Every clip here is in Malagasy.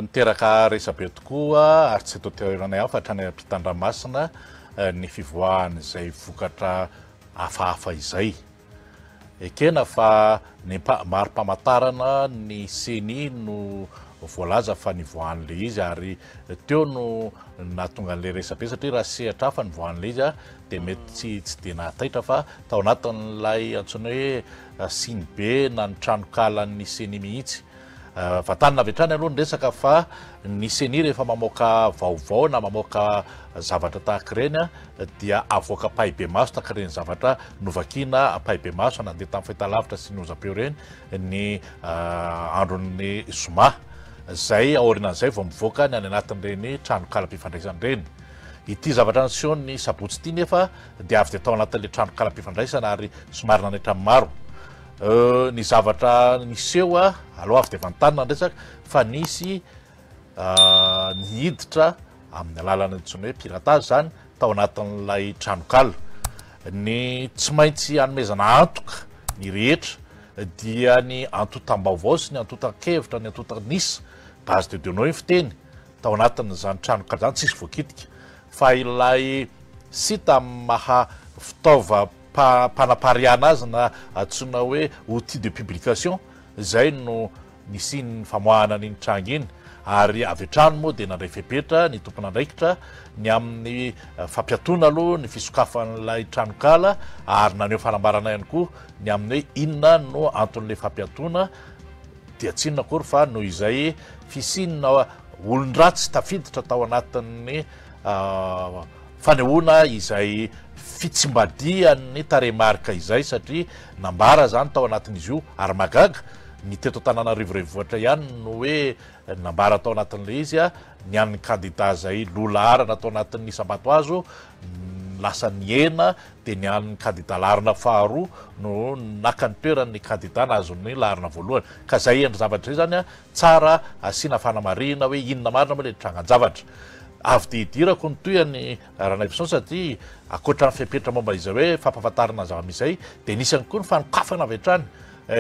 niteraka resabe tokoa ary tsy atao teoranay hafa hatrany ampitan-dranomasina ny fivoahany izay vokatra hafahafa izay. Ekena fa ny mari-pamantarana ny CNI no voalaza fa nivoahan'le izy ary teo no nahatonga an'le resabe satria raha sehatra hafa nivoahan'le izy dia mety tsy dia nahataitra fa tao anatin'ilay antsoina hoe siny be na ny tranokalan'ny CNI mihitsy. Vatany avy hatrany aloha ny resaka fa ny CNI rehefa mamoaka vaovao na mamoaka zavatra tahaka ireny dia avoaka pahibe maso tahaka ireny zavatra novakiana pahibe maso nandeha tamin'ny fahitalavitra sy ny ozam-peo ireny ny andron'ny zoma. Zay aorinan'izay vao mivoaka ny any anatin'ireny tranokalam-pifandraisana ireny. Ity zavatra niseho ny sabotsy ity nefa dia avy dia tao anatin'ilay tranokalam-pifandraisana ary somary nanaitra maro. Ny zavatra niseho aloha avy dia vantanina ny resaka fa nisy nihiditra amin'ny alalana intsony hoe piratage zany tao anatin'ilay tranokala. Ny tsy maintsy hanomezana antoka ny rehetra dia ny antotam-baovao sy ny antotan-kevitra ny antotan-nisa base de données fiteny tao anatin'izany tranokala zany tsisy voakitika fa ilay sita maha fitaova panapariana azy na antsoina hoe outil de publication zay no nisiny famoahana n'iny tranga iny ary avy hatrany moa dia nandray fepetra ny tompon'andraikitra ny amin'ny fampiatona aloha ny fisokafan'ilay tranokala ary naneho fanambarana ihany koa ny amin'ny hoe inona no anton'ilay fampiatona dia tsinona akory fa noho izay fisinina olon-dratsy tafiditra tao anatin'ny fanehoana izay fitsimbadian'ny tarehimarika izay satria nambara zany tao anatin'izy io ary magaga ny teto Antananarivo renivohitra ihany no hoe nambara tao anatin'le izy ny an'ny kandida zay lola arana tao anatin'ny sambato azo lasa niena dia ny an'ny kandida larina faharoa no naka ny toeran'ny kandida nazon'ny larina voalohany ka zay endry zavatra zay zany tsara asiana fanamarina hoe inona marina moa le trangan-javatra. Avy dia hidirako ny toyany Ranaivoson satria akoatra ny fepetra momba izay hoe fampahafantarana zava-misy izay dia nisy ihany koa ny fanokafana avy hatrany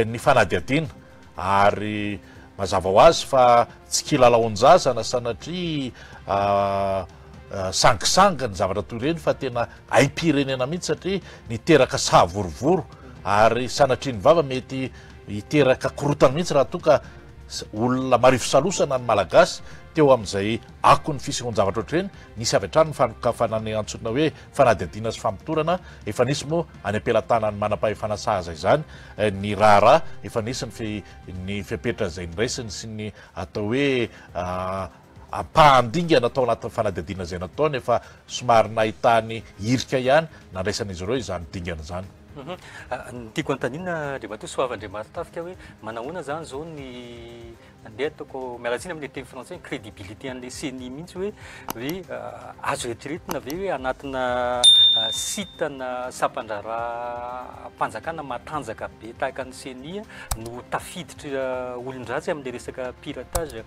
ny fanadihadiana ary mazava ho azy fa tsy kilalaon-jazana sanatria sangisanga ny zavatra toy ireny fa tena aim-pirenena mihitsy satria niteraka sahavorovoro ary sanatria ny vava mety hiteraka korotana mihitsy raha toka olona marivo salosana ny malagasy teo amin'izay ako ny fisehoany zavatra ohatr'ireny nisy avy hatrany ny fanokafana ny antsoina hoe fanadihadiana sy fampitorana efa nisy moa any am-pelantanany manam-pahefana sahaza izany ny raharaha efa nisy ny fepetra izay niraisiny sy ny atao hoe ampahandingana atao anatin'ny fanadihadiana izay nataony efa somary nahitany hirika ihany nandraisan'izy ireo izany dingana izany. Ny tiako antanina Andriamatoa Soavandriamato tafika hoe manahoana zany zao ny andeha ataoko mialatsiny amin'ny teny français crédibilité an'le CNI mihitsy hoe azo eritreretina ve hoe anatina sitana sampandrara mpanjakana matanjaka be tahaka ny CNI no tafiditra olon-dratsy amin'le resaka piratage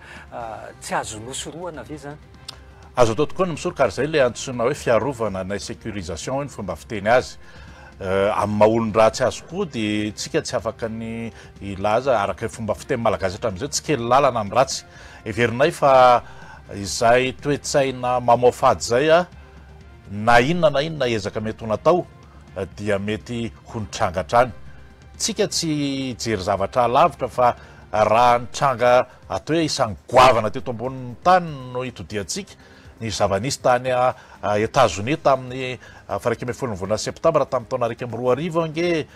tsy azo nosoroana ve zany? Azo atao tokoa ny misoroka ary zay le antsoina hoe fiarovana na sécurisation ny fomba fiteny azy. Amin'ny maha-olon-dratsy azy koa dia tsika tsy afaka ny ilaza araka fomba fiteny malagasy hatramin'izay tsy kely lalana amin'ny ratsy. Heverinay fa izay toe-tsaina mamaofady zay na inona ezaka mety ho natao dia mety ho nitranga hatrany. Tsika tsy jery zavatra lavitra fa raha nitranga atao hoe isan'ny goavana teto ambonin'ny tany no hitodiantsika ny zava-nisy tany Etazonia tamin'ny faraika ambin'ny folon'ny volana septambra tamin'ny taona raika amby roa arivo ange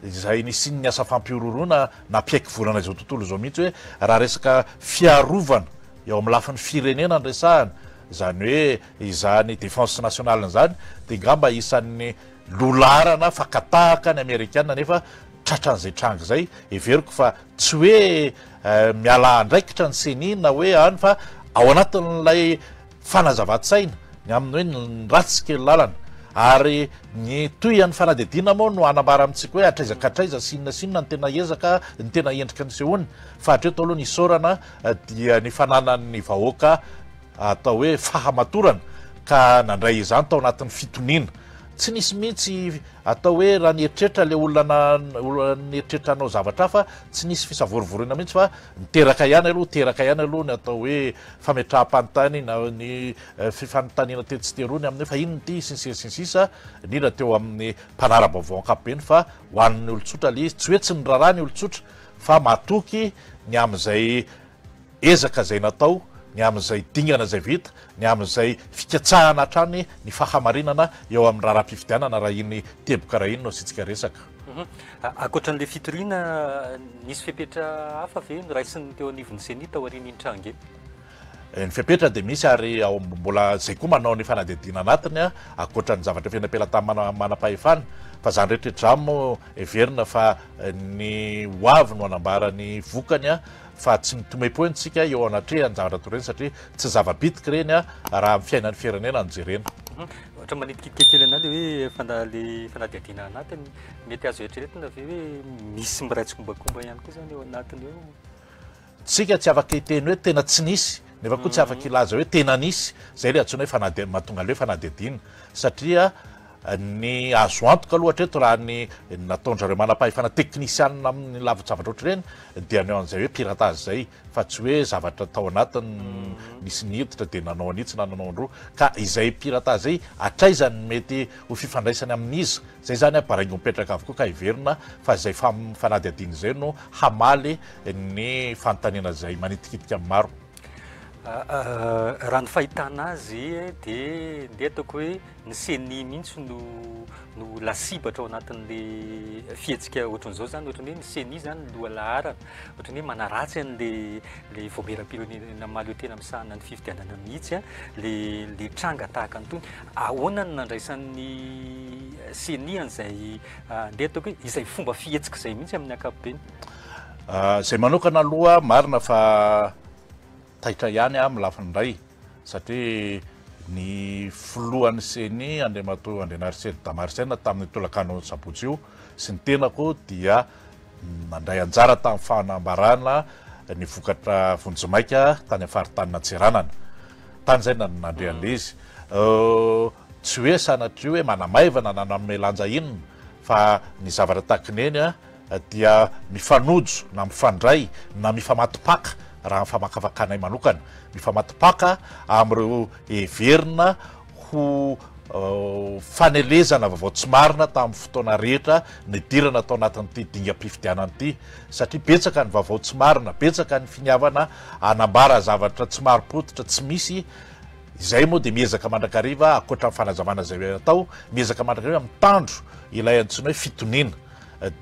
izay nisiny ny asa fampiororona nampiaiky volana izao tontolo izao mihitsy hoe raha resaka fiarovana eo amin'ny lafin'ny firenena ny resahana zany hoe izany défense nationale zany dia ngamba isan'ny lolarana fakatahaka ny Amerikana nefa tratran'izay tranga zay everiko fa tsy hoe miala andraikitra ny CNI na hoe any fa ao anatin'ilay fanazava-tsaina ny amin'ny hoe ny ratsy kely lalana ary ny toyan'ny fanadihadiana moa no anambara amintsika hoe atraizakatraiza sinona ny tena ezaka ny tena endrika ny sehoany fa hatreto aloha nisaorana dia ny fananan'ny vahoaka atao hoe fahamatorana ka nandray izany tao anatin'ny fitoniana tsy nisy mihitsy atao hoe raha nieritreritra le olona nieritreritranao zavatra fa tsy nisy fisavorovorona mihitsy fa niteraka ihany aloha ny atao hoe fametraha-panontany na ny fifanontaniana tetsy terony amin'ny fa ino ty sinsisa indrindra teo amin'ny mpanara-baovao ankapobeny fa ho an'ny olotsotra le izy tsy hoe tsy ny raharaha ny olotsotra fa matoky ny amin'izay ezaka zay natao ny amin'izay dingana zay vita ny amin'izay fikatsahana hatrany ny fahamarinana eo amin'ny raharam-pifidianana raha iny teboka raha iny no sitsika resaka akoatran'le fitoriana nisy fepetra hafa ve noraisiny teo anivon'ny seni tao arin'iny trange ny fepetra dia misy ary ao mbola zay koa manao ny fanadihadiana anatiny a akoatra ny zavatra fiainam-pelatany manam-pahefana fa zany rehetrarehetra mo everina fa ny hoavy no anambarany vokany a fa tsy mitomepoentsika eo anatrehany zavatra toreny satria tsy zava-bitika reny a raha amin'ny fiainan'ny firenena anjerena ohatra manitikidika kely ana le hoe le fanadihadiana anatiny mety azo eritreretina ve hoe misy miraitsy-kombakomba ihany koa zany eo anatiny eo tsika tsy afaka hiteny hoe tena tsy nisy nefa koa tsy afaka ilaza hoe tena nisy zay le antsoina hoe mahatonga le hoe fanadihadiana satria ny azo antoka aloha hatreto raha ny nataondrareo manam-pahefana teknisianina amin'ny lavitsavatra oatra ireny dia ny eo an'izay hoe piratage zay fa tsy hoe zavatra tao anatiny nisy nihiditra dia nanao anitsy na nanao androa ka izay piratage zay atraizany mety ho fifandraisany amin'izy zay zany aparaingo mipetraka avokoa ka iverina fa zay fanadihadiana zay no hamaly ny fanontaniana zay manitikitika amin'ny maro raha ny fahitana azy dia ndeha ataoko hoe ny seni mihitsy no lasibatra ao anatin'le fihetsika ohatran'izao zany ohatrany hoe ny seni zany loha laharana ohatrany hoe manaratsy an'le voameram-pirenena maly tena misahana ny fifidianana mihitsy a le tranga tahaka anytony ahoana ny nandraisan'ny seni an'izay ndeha ataoko hoe izay fomba fihetsika zay mihitsy amin'ny ankapobeny zay manokana aloha marina fa taitra ihany a amin'ny lafiny ray satria ny filohan'ny seni Andriamatoa Andrianariseny Damarisena tamin'ny tolakano sabotsy io sy ny tenako dia nandray anjara tamin'ny fanambarana ny vokatra vonjimaika tany afaritany Antsiranana tany zay nandre an'le izy tsy hoe sanatria hoe manamaivana na namelanja inona fa ny zavatra takineny a dia mifanojo na mifandray na mifamatopaka raha mifamakavakanay manokana mifamatopaka amin'ireo everina ho fanelezana vaovao tsy marina tamin'ny fotoana rehetra ny dirana atao anatin'ity dingam-pifidianana ity satria betsaka ny vaovao tsy marina betsaka ny finiavana anambara zavatra tsy marim-potitra tsy misy izay moa dia miezaka mandrakariva akoatra amin'ny fanazavana zay atao miezaka mandrakariva mitandro ilay antsoina hoe fitoniana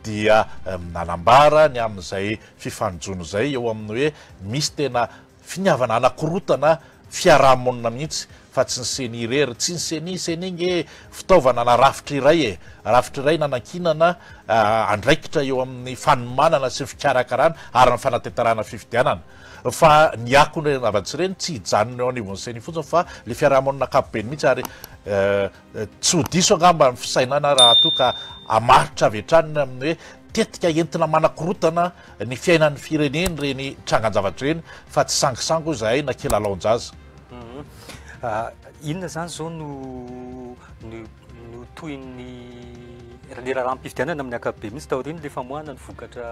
dia nanambara ny amin'izay fifanjono zay eo amin'ny hoe misy tena finiavana anakorotana fiarahamonina mihitsy fa tsy ny seni irery tsy ny seni inge fitaovana na rafitra iray rafitra iray nanankinana andraikitra eo amin'ny fanomanana sy ny fikarakarana ary ny fanatetarana fifidianana fa ny akony avatsy reny tsy hijanona eo anivon'ny seni fotsiny fa le fiarahamonina ankapobeny mihitsy ary tsy ho diso angamba ny fisainana raha toka amaritra avy hatrany amin'ny hoe tetika entina manakorotana ny fiainan'ny fireneny reny trangan-javatra reny fa tsy sangisango zahay na kilalaon-jaza inona zany zao no toyny le raharam-pifidianana amin'ny akapobe mihitsy taoriny le famoahana ny vokatra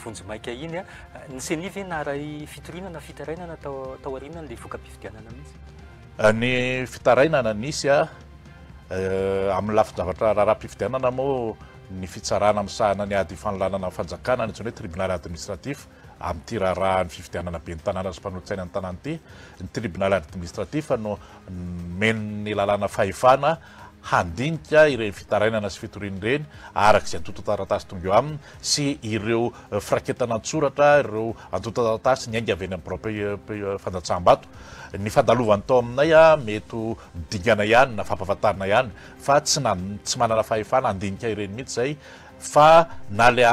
vonjimaika iny a ny seni ve naray fitoriana na fitarainana tao arinany le voka-pifidianana mihitsy ny fitarainana nisy a amin'ny lafin-javatra raharam-pifidianana moa ny fitsarana amisahana ny ady fanolanana fanjakana ny tsony hoe tribunal administratif amin'ity raharaha ny fifidianana be ny tanàna sy mpanolo-tsaina ny tanàna ity ny tribunal administratif no men'ny lalàna fahefana handinika ireny fitarainana sy fitoriany ireny araka izay antoto-taratasy tonga eo aminy sy ireo firaketana an-tsoratra ireo antoto-taratasy ny ainga avy eny amin'ny fandatsaham-bato ny fandalovany tao aminay a mety midingana ihany na fampahafantarina ihany fa tsy manana fahefana handinika ireny mihitsy zay fa na le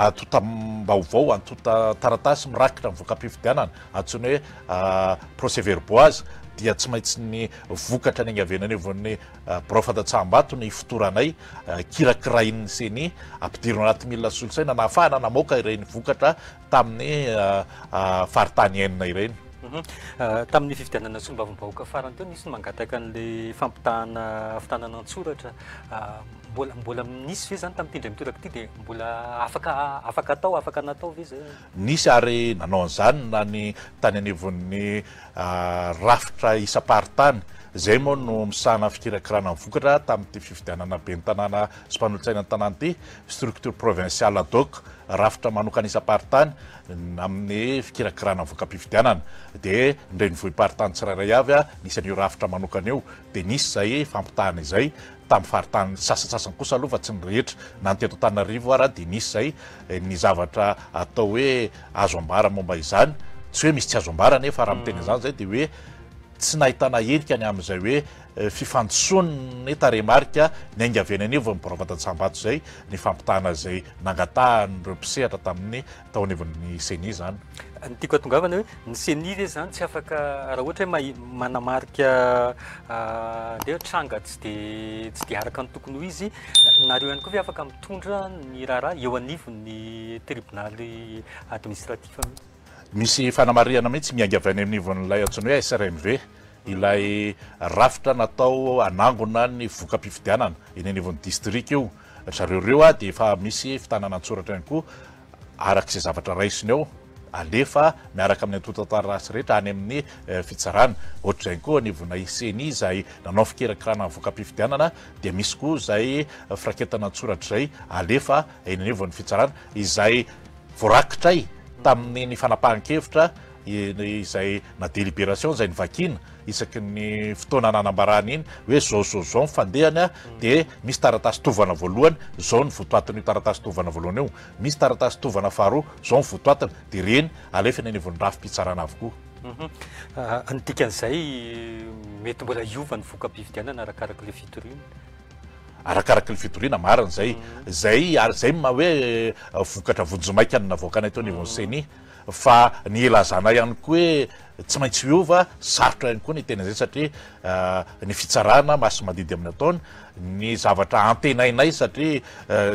atota-baovao antota-taratasy mirakitra mivoaka-pifidianana antsony hoe procès verboise dia tsy maintsy ny vokatra ny angavenany evon'ny birao fandatsaham-bato ny fotoranay kirakirain'ny seni ampidirina anaty milina solosaina na ahafahana namoaka ireny vokatra tamin'ny faritany enina ireny Tamin'ny fifidianana solombavam-bahoaka farany teo nisy mangataka an'le fampitahana fitanana an-tsoratra mbola nisy ve zany tamin'ity indray mitoraka ity dia mbola afaka atao afaka natao ve zay nisy ary nanao an'izany na ny tany anivon'ny rafitra isam-paritany zay moa no misahana fikirakirana ny vokatra tamin'ity fifidianana be ny tanàna sy mpanolo-tsaina ny tanàna ity structure provinciale ad hoc rafitra manokana isam-paritany amin'ny fikirakirana ny voka-pifidianana dia indray ny vohim-paritany tsirairay avy nisy an'io rafitra manokana io dia nisy zay fampitahana izay tamin'ny faritany sasasasany kosa aloha fa tsy ny rehetra na ny teto Antananarivo ara dia nisy zay ny zavatra atao hoe azo ambara momba izany tsy hoe misy tsy azo ambara nefa raha miteny izany zay dia hoe tsy nahitana endrika ny amin'izay hoe fifandosoany tarehimarika ny ainga avy any anivo miboravatan-tsambato zay ny fampitahana zay nangatahanyireo mpisehatra tamin'ny tao anivon'ny CENI zany. Ny tiako atongavana hoe ny CENI ve zany tsy afaka raha ohatra hoe manamarika nde tranga tsy de araka ny tokony ho izy nareo ihany koa ve afaka mitondra ny raharaha eo anivon'ny tribunaly administratif misy fanamariana mihitsy miainga avy any amin'n'ivon'ilay antsony hoe SRMV ilay rafitra natao anangona ny voka-pifidianana eny anivon'ny district io zareo reo dia efa misy fitanana an-tsoratra ihany koa arak'izay zavatra raisiny eo alefa miaraka amin'ny antotatara rasy rehetra any amin'ny fitsarana ohatra izay koa anivona CENI izay nanao fikirakirana ny voka-pifidianana dia misy koa zay firaketana an-tsoratra zay alefa eny anivon'ny fitsarana izay voarakitray tamin'ny fanapahan-kevitra izay na délibération zay nivakina isaky ny fotoana nanambarana iny hoe zao ny fandehany dia misy taratasy tovana voalohany zao ny votoatiny io taratasy tovana voalohany io misy taratasy tovana faharoa zao ny votoatiny dia reny alefa ny anivon'ny rafim-pitsarana avokoa. Ny dikan'izay mety mbola iova ny voka-pifidianana arakaraka le fitoriana arakaraka ny fitoriana marina zay ma hoe vokatra vonjomaika ny navoakana eto anivon'ny CENI fa ny elazana ihany koa hoe tsy maintsy miova sarotra ihany koa ny tena zay satria ny fitsarana masy madidy amin'ny ataony ny zavatra antenainay satria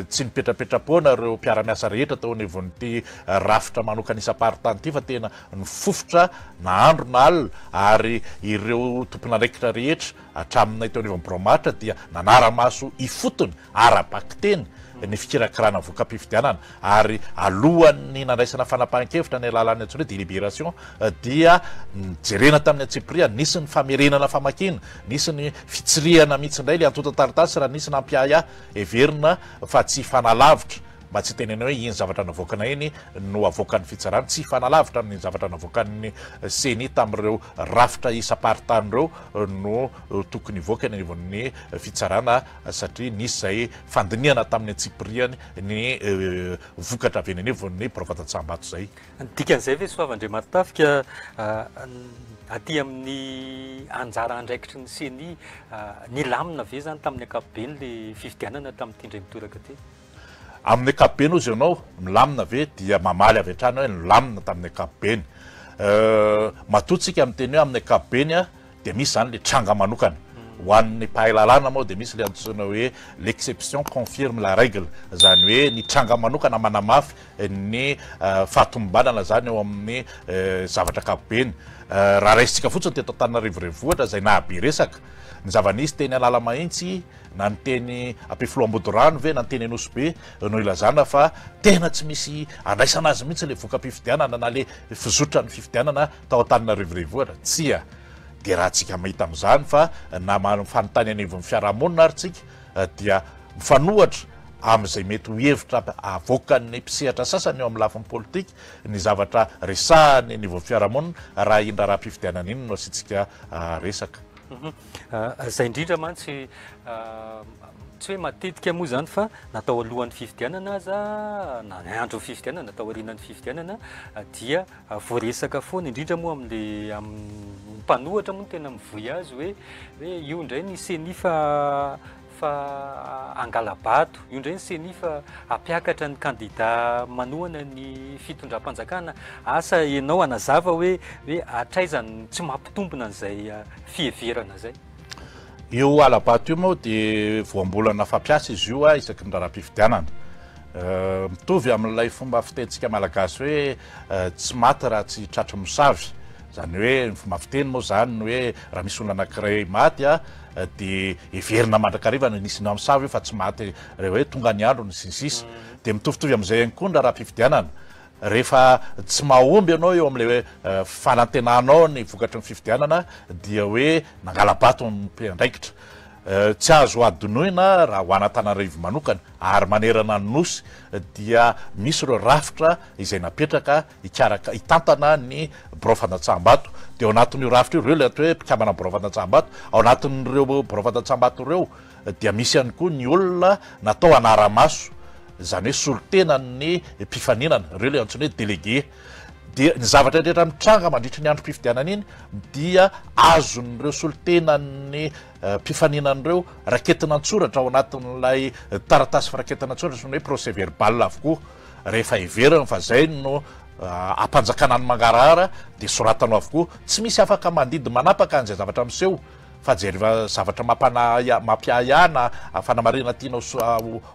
tsy nipetrapetrapoana reo mpiara-miasa rehetra tao anivon'ity rafitra manokana isam-paritany ity fa tena ny fofotra na andro na alina ary ireo tompon'andraikitra rehetra hatraminay teo anivon'ny boromahitra dia nanara-maso ifotony ara-bakiteny ny fikirakirana voka-pifidianana ary alohan'ny nandraisana fanapahan-kevitra ny alalany antsony hoe délibération dia jerena tamin'ny antsipria nisy ny famerenana famakina nisy ny fitsirihana mihitsy indray le antotataratasy raha nisy nampiaya everina fa tsy fanalavitra mba tsy tenena hoe iny zavatra navoakana iny no avoakan'ny fitsarana tsy fanalavitra amin'ny zavatra navoakan'ny CENI tamin'ireo rafitra isam-paritany reo no tokony voaka ny anivon'ny fitsarana satria nisy zay fandinihana tamin'ny antsipiriany ny vokatra avy eny anivon'ny boravatan-tsambato zay. Dikan'izay ve Soavandriamatafika aty amin'ny anjara andraikitry ny CENI ny lamina ve zany tamin'ny ankapobeny le fifidianana tamin'ity indray mitoraka ty amin'ny ankapobeny ozy ianao milamina ve dia mamaly avy hatrany hoe nilamina tamin'ny ankapobeny matotsika amin'ny teny hoe amin'ny ankapobeny dia misy zany le tranga manokana ho an'ny mpahay lalàna moa dia misy le antsoina hoe l'exception confirme la règle zany hoe ny tranga manokana manamafy ny fahatombanana zany eo amin'ny zavatra ankapobeny raha raisitsika fotsiny teto Antananarivo renivohitra zay nahabe resaka ny zava-nisy teny Alala Mahitsy na ny teny Ampefiloha-Ambodorano ve na ny teny Anosy be no ilazana fa tena tsy misy andraisana azy mihitsy le voka-pifidianana na le fizotra ny fifidianana tao Antananarivo renivohitra tsia dia raha tsika mahita amin'izany fa na mifanontany anivon'ny fiarahamonina ary tsika dia mifanohatra amin'izay mety ho hevitra avoakan'ny mpisehatra sasany eo amin'ny lafin'ny politika ny zavatra resahany anivon'ny fiarahamonina raha indra raha-pifidianana iny no asitsika resaka. Zay indrindra mantsy tsy hoe matetika moa zany fa natao alohan'ny fifidianana aza na andro fifidianana natao aorianan'ny fifidianana dia voaresaka foana indrindra moa amin'le mpanohatra moa tena mivoy azy hoe io indray ny CENI fa angalabato io indray ny CENI fa ampiakatra ny kandida manohana ny fitondram-panjakana asa ianao anazava hoe atraizany tsy mampitombona an'izay fiheverana zay. Io alabato io moa dia voambolana fampiasa izy io isaky ny raharaham-pifidianana mitovy amin'ilay fomba fitentsika malagasy hoe tsy maty raha tsy tratry mosavy zany hoe ny fomba fiteny moa zany hoe raha misy olona anankiray maty de everina mandrakariva nisy namsavy fa tsy maty hoe tonga ny andro ny sisisy de mitovitovy am'izay ihany koa ndra raha mpifidianana rehefa tsy mahomby ianao eo am'le hoe fanantenanao ny vokatry ny fifidianana dia hoe nangala-bato ny mpiandraikitra tsy azo adonoina raha ho anatananarivo manokana ary manerana ny nosy dia misy ireo rafitra izay napetraka ikaraka hitantana ny borofandatsaham-bato de ao anatin'io rafitra io reo le atao hoe mpikambana borofandatsaham-bato ao anatin'ireo borofandatsaham-bato reo dia misy ihany koa ny olona natao anara-maso zany hoe solitenany mpifaninana reo le antsony hoe délégué dia ny zavatra rehetra mitranga mandritry ny andro mpifidianana iny dia azon'ireo solitenany mpifaninan'ireo raketina antsoratra ao anatin'ilay taratasy firaketina antsoratra sony hoe procès verbal avokoa rehefa iverana fa zay no ampanjakana ny mangarahara de soratanao avokoa tsy misy afaka mandidy manapaka an'izay zavatra miseho fa jereva zavatra mampiayana fanamarina tiana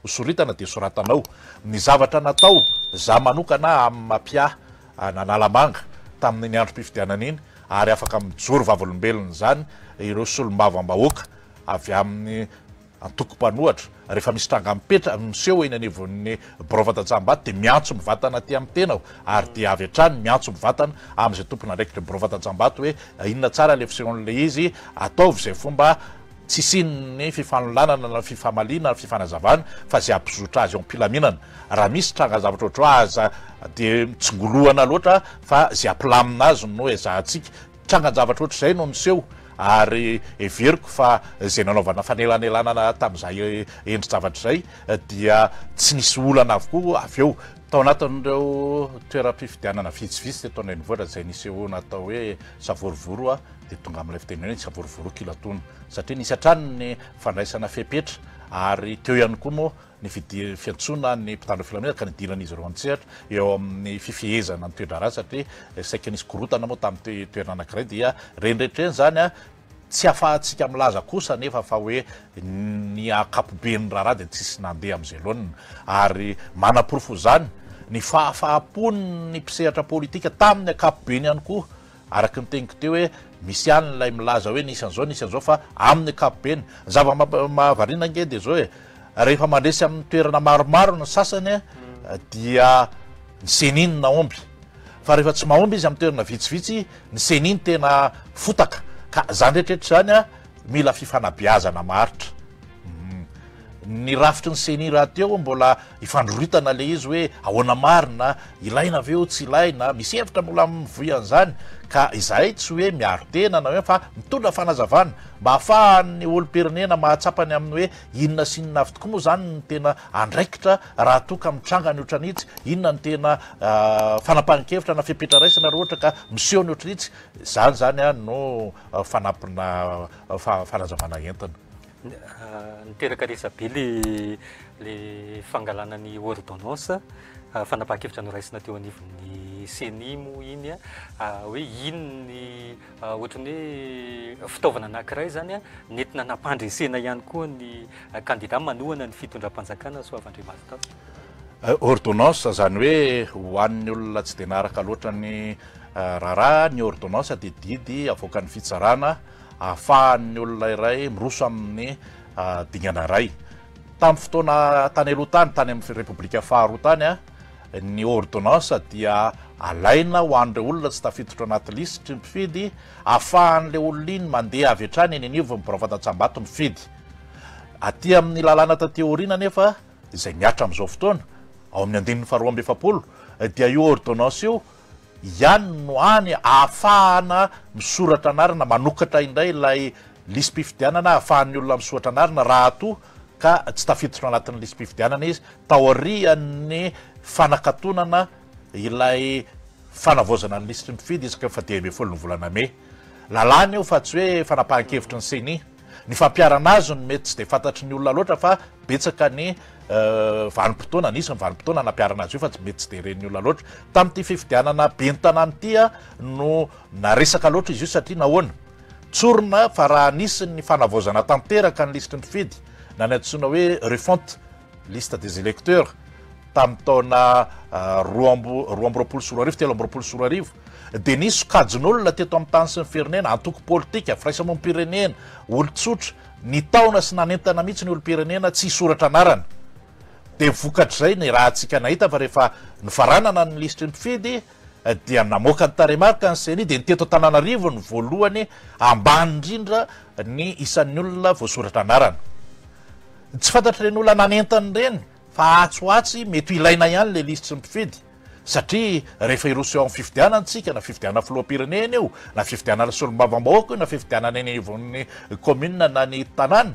hosoritana de soratanao ny zavatra natao za manokana mampia nanalamanga tamin'ny andro mpifidianana iny ary afaka mijoro vavolombelona zany ireo solom-bava-mbahoaka avy amin'ny antoko-panohatra rehefa misy tranga mipetra miseho eny anivon'ny borofandatsaham-bato de miantso mivatana ty amin'ny tenao ary de avy hatrany miantso mivatana am'izay tompona ndraikitra borofandatsaham-bato hoe inona tsara le fisehoan'le izy ataovy zay fomba tsy sinny fifanonlanana na fifamalina fifanazavana fa zay ampizotra azy eo ampilaminana raha misy tranga zavatra ohatr aza de mitsingoloana loatra fa zay ampilamina azy no ezahantsika trangan-javatra ohatr' zay no miseho ary everiko fa zay nanaovana fanelanelanana tam'izay endri-javatra zay dia tsy nisy olana avokoa avy eo tao anatin'ireo toeram-pifidianana vitsivitsy teto andrenivohitra zay niseho natao hoe savorovoro de tonga am'ilay fiteniny hoe savorovoro kilatona satria nisy hatrany ny fandraisana fepetra ary teo ihany koa moa ny fiantsona ny mpitandro filaminana ka nidiran'izy ireo antsehatra eo amin'ny fifihezana ny toedrara satria saika nisy korotana moa tamin'ny toerana anankiray dia renydrehetreny zany tsy afahantsika milaza kosa nefa fa hoe ny akapoben'ny raharaha de tsisy nandeha am'izay loanina ary manaporofo zany ny fahafahapony ny mpisehatra politika tamin'ny akapobeny ihany koa araky ny teniko teo hoe misy ihany lay milaza hoe nisy an'izao fa amin'ny akapobeny zava-mahavariana nge de zao hoe rehefa mandresy amin'ny toerana maromaro ny sasany dia ny seniny naomby fa rehefa tsy mahomby izy amin'ny toerana vitsivitsy ny seniny tena fotaka ka zany rehetrrehetra zany mila fifanabiazana maritra ny rafitry ny seni raha teo mbola ifandroritana le izy hoe ahoana marina ilaina aveo tsy ilaina misy hevitra mbola mivoian'zany ka izahay tsy hoe miaro tena na hoe fa mitondra fanazavana mba hahafahan'ny olo-pirenena mahatsapany amin'ny hoe inona sy inona avy tokoa moa zany ny tena andraikitra raha toka mitranga ny ohatranitsy inona ny tena fanapahan-kevitra na fipetra raisana raha ohatra ka miseho ny ohatranitsy zany zany no fanampina fanazavana entana niteraka resabe le fangalanany ordonnance fanapahan-kevitra no raisina teo anivon'ny senimo iny hoe inony ohatrany hoe fitaovana anankiray zany nentina nampandresena ihany koa ny candidat manohana ny fitondram-panjakana Soavandriamasinta ordonnance zany hoe hoan'ny olona tsy de naraka loatra ny raharaha ny ordonnance de didy avoaka ny fitsarana ahafahan'ny olona iray miroso amin'ny dingana ray tamin'ny fotoana tany aloha tany tany amin'ny repoblika faharoa tany ny ordonnance dia alaina ho an'ireo olona tsy tafiditra anaty lisitry mpifidy ahafahan'le olona iny mandeha avy hatrany eny anivo borofandatsaham-bato mifidy aty amin'ny lalàna tateorina nefa izay miatra am'izao fotoana ao amin'ny andinin'ny faharoa amby efapolo dia io ordonnance io ihany no any ahafahana misoratra anarina manokatra indray ilay lisy mpifidianana ahafahan'ny olona misoratra anarina raha to ka tsy tafiditra anatin'ny lisy mpifidianana izy taorian'ny fanakatonana ilay fanavozana ny lisitry mifidy isaka fa 10 ny volana me lalàna io fa tsy hoe fanapahan-kevitry ny seni ny fampiarana azy no mety tsy de fantatry ny olona loatra fa betsaka ny vanim-potoana nisy ny vanim-potoana nampiarana azy io fa tsy mety tsy de ren'ny olona loatra tamin'ity fifidianana be ny tanàny tya no naresaka loatra izy io satria nahoana tsorona fa raha nisy ny fanavozana tanteraka ny lisitry mifidy na ny antsoina hoe refonte liste des électeurs tamin'ny taona 2 amby roapolo sy 3 arivo 3 amby roapolo sy 3 arivo de nisy sokajin'olona teto amin'ny tany sy ny firenena antoko politika firaisamonim-pirenena olo-tsotra ny taona sy nanentana mihitsy ny olo-pirenena tsy hisoratra anarana de vokatr'izay ny raha antsika nahita fa rehefa nyfaranana ny listry ny mpifidy dia namoaka ny taremarika ny seny de ny teto Antananarivo ny voalohany ambany indrindra ny isan'ny olona voasoratra anarana tsy fantatra reny olona nanentany reny fa atsoatsy mety ilaina ihany le listry ny mpifidy satria rehefa iroso eo amin'ny fifidianantsika na fifidiana filoam-pirenena io na fifidianana solom-bavambahoaka io na fifidianana eny ivon'ny commune na ny tanàna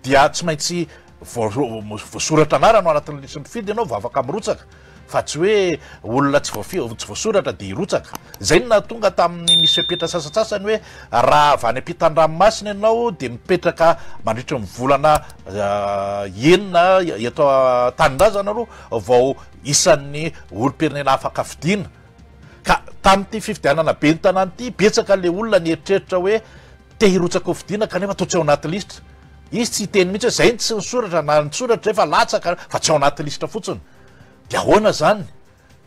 dia tsy maintsy voasoratra anarana no anatin'ny listry ny mpifidy ianao vao afaka mirotsaka fa tsy hoe olona tsy voasoratra de hirotsaka zay no nahatonga tamin'ny misy fipetra sasatsasany hoe raha avy any ampitan-dranomasina ianao de mipetraka mandritra ny volana enina eto tanindrazana aloha vao isan'ny olo-pirenena afaka fidiana ka tamin'ity fifidianana be ny tanàna ity betsaka le olona nieritreritra hoe te hirotsaka ho fidiana kanefa toa tsy ao anaty listra izy tsy hiteny mihitsy hoe zay ny tsy nisoratra na nisoratra rehefa latsaka fa tsy ao anaty listra fotsiny de ahoana zany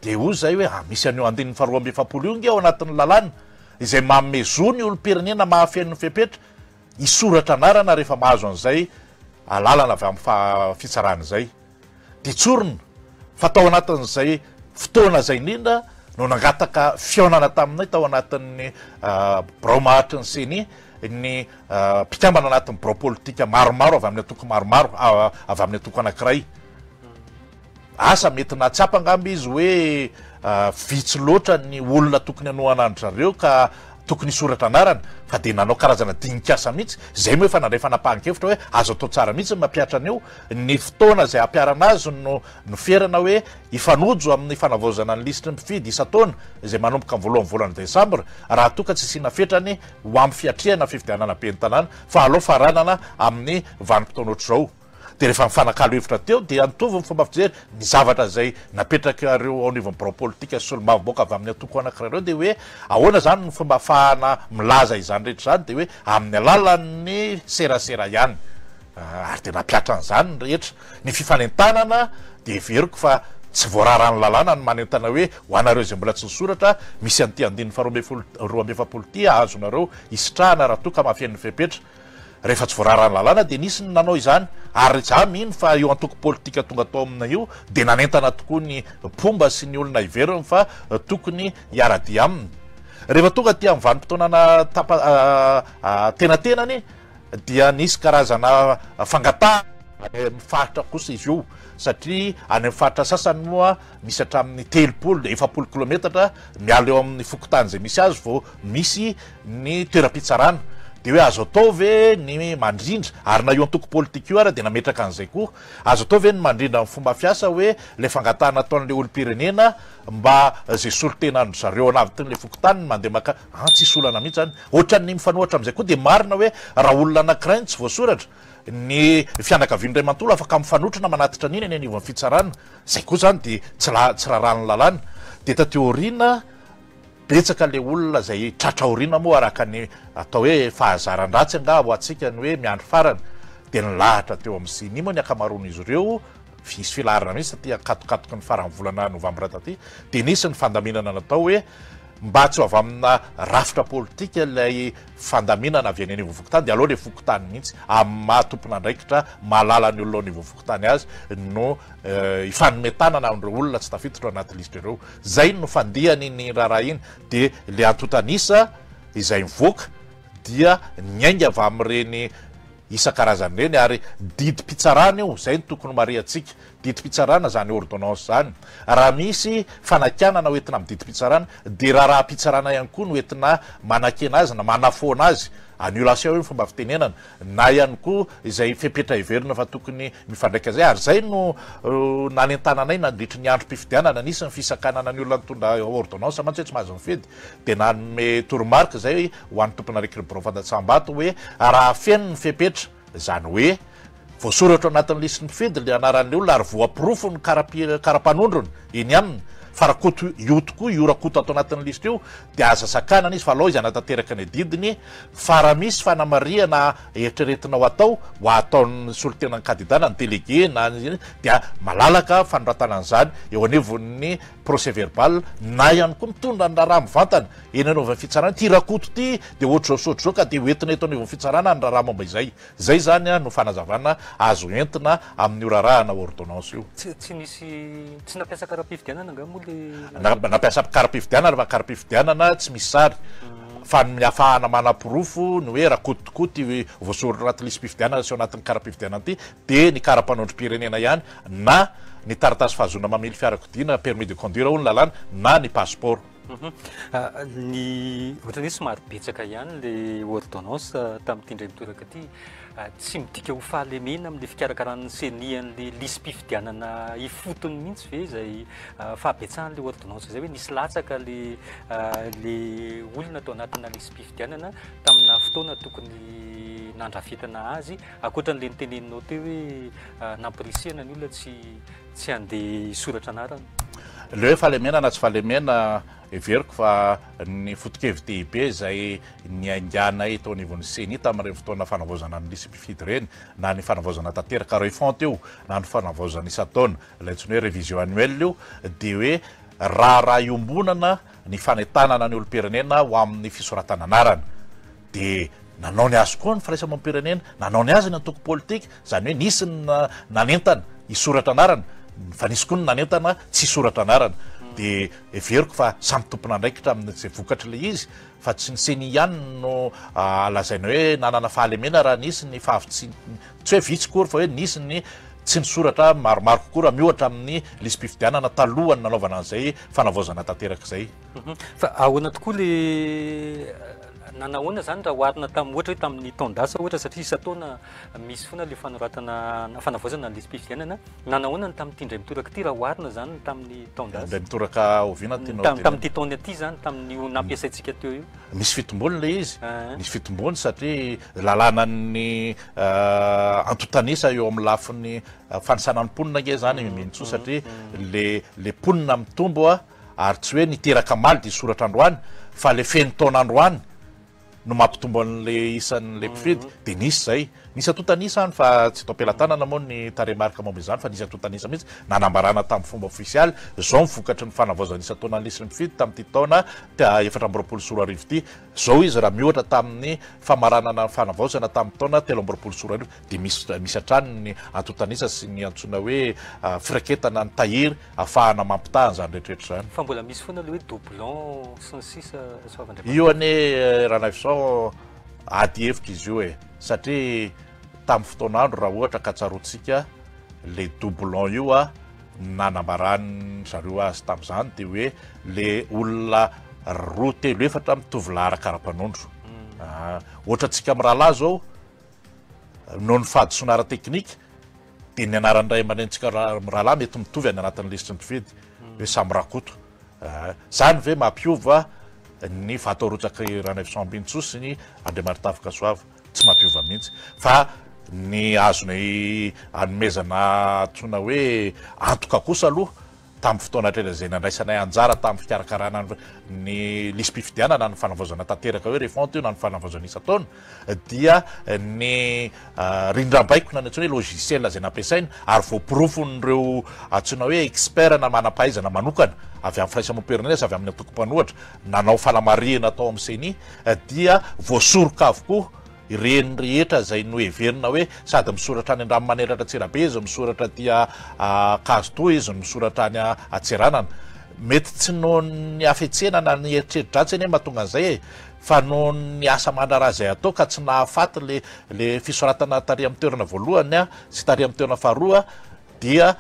de ho zay hoe misy an'io andininy faharoa amby efapolo io nge ao anatin'ny lalàna izay mamezo ny olo-pirenena mahafenony fipetra hisoratra anarana rehefa mahazo an'izay alalana avy amin'ny fitsarana zay de tsorona fa tao anatin'izay fotoana zay indrindra no nangataka fionana taminay tao anatin'ny birao mahatry ny seny ny mpikambana anatin'ny birao politika maromaro avy amin'ny atoko maromaro avy amin'ny atoko anankiray asa mety natsapa angamby izy hoe vitsy loatra ny olona tokony hanohanandry zareo ka tokony hisoratra anarana fa de nanao karazana dinikasa mihitsy zay moa efa nandray fanapahan-kevitra hoe azo atao tsara mihitsy mampiatra an'io ny fotoana zay ampiarana azy no ferana hoe ifanojo amin'ny fanavaozana ny listry ny mpifidy isa-taona zay manomboka amin'ny voalohan'ny volana desambra raha toka tsy sina fetrany ho amin'ny fiatriana fifidianana be ny tanàna fa alao faranana amin'ny vanim-potoana ohatr'izao de rehefa mifanakalo hevitra teo de antovy ny fomba fijery ny zavatra zay napetraka reo ao anivon'ny birao politika sy solomavoaka avy amin'ny atoko anakirareo de hoe ahoana zany ny fomba ahafahana milaza izany rehetra zany de hoe amin'ny alalan'ny serasera ihany ary de nampiatra an'izany ny rehetra ny fifanentanana de veriko fa tsy voararany lalàna ny manentana hoe ho anareo zay mbola tsy nisoratra misy an'ity andininy faharoa amby efapolo ty ahazonareo isitrahana raha toka mahafen'ny fipetra rehefa tsy voararany lalàna de nisy ny nanao izany ary za mino fa eo antoko politika tonga tao amina io de nanentana tokoa ny pomba sy ny olona iveriny fa tokony hiara-dia aminy rehefa tonga ty amin'ny vanim-potoanana tenatenany dia nisy karazana fangatahana any amin'ny faritra kosa izy io satria any amin'ny faritra sasany moa misy hatramin'ny telopolo efapolo kilometatra miala eo amin'ny fokotany zay misy azy vao misy ny toeram-pitsarana de hoe azo atao ve ny mandrindra ary na io antoko politika io ara de nametraka an'izay koa azo atao ve ny mandrindra amin'ny fomba fiasa hoe le fangatahana ataon'le olo-pirenena mba zay solo-tenandro zareo anavitin'le fokotany mandeha maka tsisy olana mihitsy zany ohatrany mifanohatra am'izay koa de marina hoe raha olona anankiray tsy voasoratra ny fianakaviany ray manontolo afaka mifanotrana manatitra an'iny eny anivon'ny fitsarana zay koa zany de tsy raharany lalàna de tateorina betsaka le olona zay tratra orina moa araka ny atao hoe fahazaran-dratsy anga ho atsika ny hoe miandro farana de nilahatra teo amin'ny siny moa ny akamaroan'izy ireo misy filarina mihitsy satria katokatoka ny farany volana novambra taty de nisy ny fandaminana natao hoe mba tsy ho avy amina rafitra politika ilay fandaminana avy any anivon'ny fokotany de aloha le fokotany mihitsy amin'ny mahatompona andraikitra mahalala ny olona ao anivon'ny fokotany azy no ifanometanana am'ireo olona tsy tafiditra anaty listra ireo zay no fandihany ny raharaha iny de le antotanisa izay mivoaka dia nyainga avy am'ireny isan-karazany reny ary didim-pitsarana io zay ny tokony mare atsika didim-pitsarana zany ordonnance zany raha misy fanakanana hoentina amin'ny didim-pitsarana de raha pitsarana ihany koa no entina manakena azy na manafona azy annulation io ny fomba fitenenana na ihany koa izay fipetra iverina fa tokony mifandraika zay ary zay no nanentananay nandritry ny andro mpifidianana nisy ny fisakanana ny olona nitondra ordonnance mantsy hoe tsy mahazo mifidy de nanome toromarika zay ho an'ny tompona raiky birao fandatsambato hoe raha feno ny fipetra zany hoe voasoratra anatin'ny lisy ny mifidy le anaran'le olona ary voapirofo ny kara-panondrony eny aminy farakoto io tokoa iorakoto atao anatin'ny lista io dia aza sakanana izy fa alao izy anatanteraka ny didiny fa raha misy fanamariana eritreretina ho ataon'ny solotena ny kandidana ny délégué na dia malalaka fanoratana an'izany eo anevon'ny procès verbal na ihany koa mitondra ny raharaha mivantana eny anaovan'ny fitsarana ty rakoto ty dia ohatry zao sotro zao ka dia hoentina eto anevon'ny fitsarana ny raharaha momba izay zany no fanazavana azo entina amin'ny orarahana ordonnance io tsy nampiasa karaha-pifidianana angamo nampiasa karaha-pifidianana fa karaha-pifidianana tsy misy sary fa miafahana manam-pirofo ny hoe rakotokoty voasoratra anaty lisy-pifidianana sy anatin'ny karaha-pifidianana ty dia ny karaha-mpanondrom-pirenena ihany na ny taratasy fahazona mamily fiarakodia permis de conduire ho ny lalàna na ny passeport ny ohatran'ny hoe somary betsaka ihany le ordonnance tamin'ity indray mitoraka ty tsy midika ho fahalemena amin'le fikarakarana senian'le lisy-pifidianana ifotony mihitsy ve zay fahabetsahan'le ordonnance zay hoe nisy latsaka le olona atao anatina lisy-pifidianana tamina fotoana tokony nandrafetana azy akoatran'le niteneninao teo hoe nampirisihana ny olona tsy andeha hisoratra anarany le hoe fahalemena na tsy fahalemena everiko fa ny foto-kevin-dehibe zay niainganay tao anivon'ny seni tamin'ireny fotoana fanavaozana ny lisy-pifidy reny na ny fanavaozana tanteraka refont eo na ny fanavaozana isa-taona ilay antsony hoe révision annuelle io dia hoe raha iombonana ny fanentanana ny olo-pirenena ho amin'ny fisoratana anarana dia nanao ny azy koa ny firaisamonim-pirenena nanao ny azy ny antoko politika zany hoe nisy ny nanentana hisoratra anarana fa nisy koa ny nanentana tsy hisoratra anarana dia everiko fa samy tompona andraikitra amin'izay vokatra le izy fa tsy ny seni ihany no lazaina hoe nanana fahalemena raha nisy ny tsy hoe vitsy kory fa hoe nisy ny tsy nisoratra maromaro kokoa raha miohatra amin'ny lisy-pifidianana talohany nanaovana an'izay fanavaozana tanteraka izay fa ahoana tokoa le nanahoana zany raha oharina ohatra hoe tamin'ny taondasa ohatra satria isa-taona misy foana le fanoratana fanavaozana ny lisy-pifidianana nanahoana ny tamin'ity indray mitoraka ty raha oharina zany tamin'ny taondasa indray mitoraka oviana tamin'ity taona aty zany tamin'ny nampiasaintsika teo io misy fitombony le izy misy fitombony satria lalànany antotanisa eo amin'ny lafin'ny fanisanany ponina nge zany mihintso satria le ponina mitombo ary tsy hoe niteraka maly dia soratra androany fa le feno taona androany no mampitombo an'le isan'le mpifidy dia nisy zay nisy atotanisa any fa tsy atao am-pelatanana moa ny taremarika momba izany fa nisy atotanisa mihitsy nanambarana tamin'ny fomba ofisialy zao mivokatra ny fanavaozana isa-taona lisy ny mpifidy tamin'ity taona 424 ty zao izy raha miohatra tamin'ny famaranana fanavaozana tamin'ny taona 324 dia misy hatrany ny atotanisa sy ny antsona hoe firaketana ny tahiry ahafahana mampitahany zany rehetrarehetra zany fa mbola misy foana le hoe doublon sy ny sisa io ane raha naifisao ady hevitra izy io satria tamin'ny fotoanandro raha ohatra ka tsarotsika le doublon io nanambarany zareo azy tamin'izany dia hoe le olona roa telo efatra mitovy karapanondro ohatra atsika amin'ny rahalahy zao no ny fadisonara teknika dia ny anaran'iray amanentsika rahalahy mety mitovy any anatin'ny lisitry ny mpifidy hoe samy rakoto zany ve mampiova ny vatorotsaka ranafisambintsosy ny Andriamaritavyka Soava tsy mampiova mihitsy fa ny azony anomezana antsona hoe antoka kosa aloha tamin'ny fotoana trena zay nandraisanay anjara tamin'ny fikarakarana ny lisy-pifidianana ny fanavaozana tanteraka hoe refont io na ny fanavaozana isa-taona dia ny rindram-baiko na ny antsona hoe logiciel zay nampiasaina ary voapirofonyireo antsona hoe expert na manam-pahaizana manokana avy amin'ny firaisamonim-pirenena avy amin'ny antoko-mpanohatra nanao fanamarihana atao amin'ny seni dia voasoroka avokoa ireny rehetra zay no heverina hoe sady misoratra any andramo maneratra tsirabe izy misoratra dia kazoto izy misoratra any atseranana mety tsy no ny afetsena na ny eritreridratsy eny mahatonga an'izay fa no ny asa mandraraha zay atao ka tsy nahafaty le fisoratana tary amin'ny toerana voalohany sy tary amin'ny toerana faharoa dia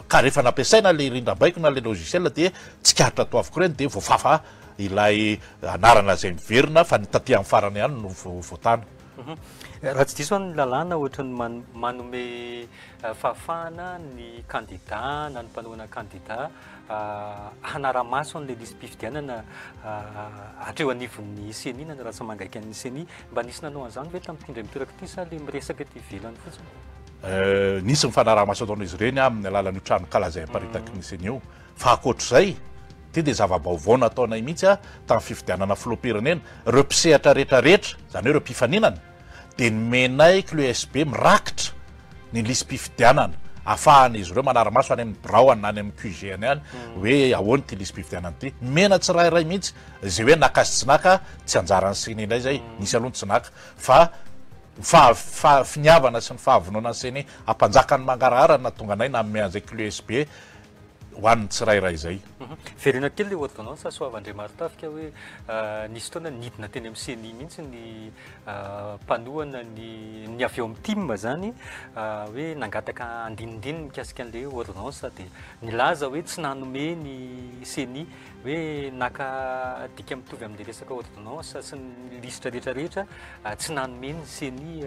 ka rehefa nampiasaina le rindram-baiko na le logiciel dia tsy karitra atao avokoa reny dia voafafa ilay anarana zay miverina fa ny taty amin'ny farany ihany no voatana raha tsy diso ny lalàna ohatrany manome fahafahana ny candidat na ny mpanohana candidat hanara-maso an'le lisy-pifidianana hatreo anivon'ny seni na ny rasa mangaika ny seni mba nisy nanao an'izany hoe tamin'ity indray mitoraka ity sa le miresaka ty ivelany fotsiny nisy ny fanaraha-maso ataon'izy ireny amin'ny alalan'io trano kalazay aparitaky ny seni io fa akoatr'izay ty de zava-baovao nataonay mihitsy a tamin'ny fifidianana filoam-pirenena ireo mpisehatra rehetrarehetra zany hoe ireo mpifaninana de nomenay clusb mirakitra ny lisym-pifidianana ahafahan'izy ireo manara-maso any amin'ny braoany na any amin'ny QG-ny any hoe ahoany ty lisym-pifidianana ty mena tsirairay mihitsy zay hoe naka sy tsy naka tsy anjarany senenay zay nisy aloha tsy naka fa finiavana sy ny fahavonona ny seny ampanjaka ny mangarahara na tonga anay nanome an'izay clusb ho an'ny tsirairay zay verina kely le ordonnance Soavandriamartafika hoe nisy fotoana nidina teny amin'ny CNI mihitsy ny mpanohana ny avy eo amin'ny team zany hoe nangataka andinindiny mikasika an'le ordonnance de nilaza hoe tsy nanome ny CNI hoe naka dika mitovy amin'ny resaka ordonnance sy ny lisitra rehetrarehetra tsy nanome ny CNI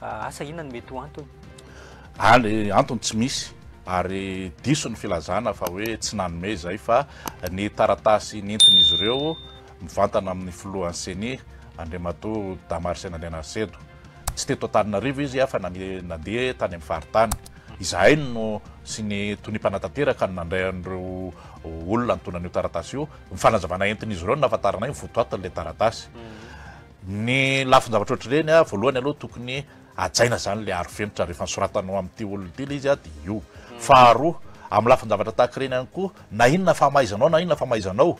asa inona ny mety ho antony antony tsy misy ary diso ny filazana fa hoe tsy nanome zay fa ny taratasy nentin'izy ireo mivantana amin'ny filohan'ny CNI Andriamatoa Damarsena Andrianasedo tsy teto Antananarivo izy fa nandeha tany amin'ny faritany izahay no sy ny tony-panatanteraka no nandray an'ireo olona nitonan'io taratasy io mifanazavana entin'izy ireo nafatarana votoatin'le taratasy ny lafin-javatra ohatr'ireny voalohany aloha tokony ajaina zany le arofenitra rehefa nisoratanao amin'ity olona ty le izy de io faharoa amin'ny lafin-javatra tahaka ireny ihany koa na inona famaizanao na inona famaizanao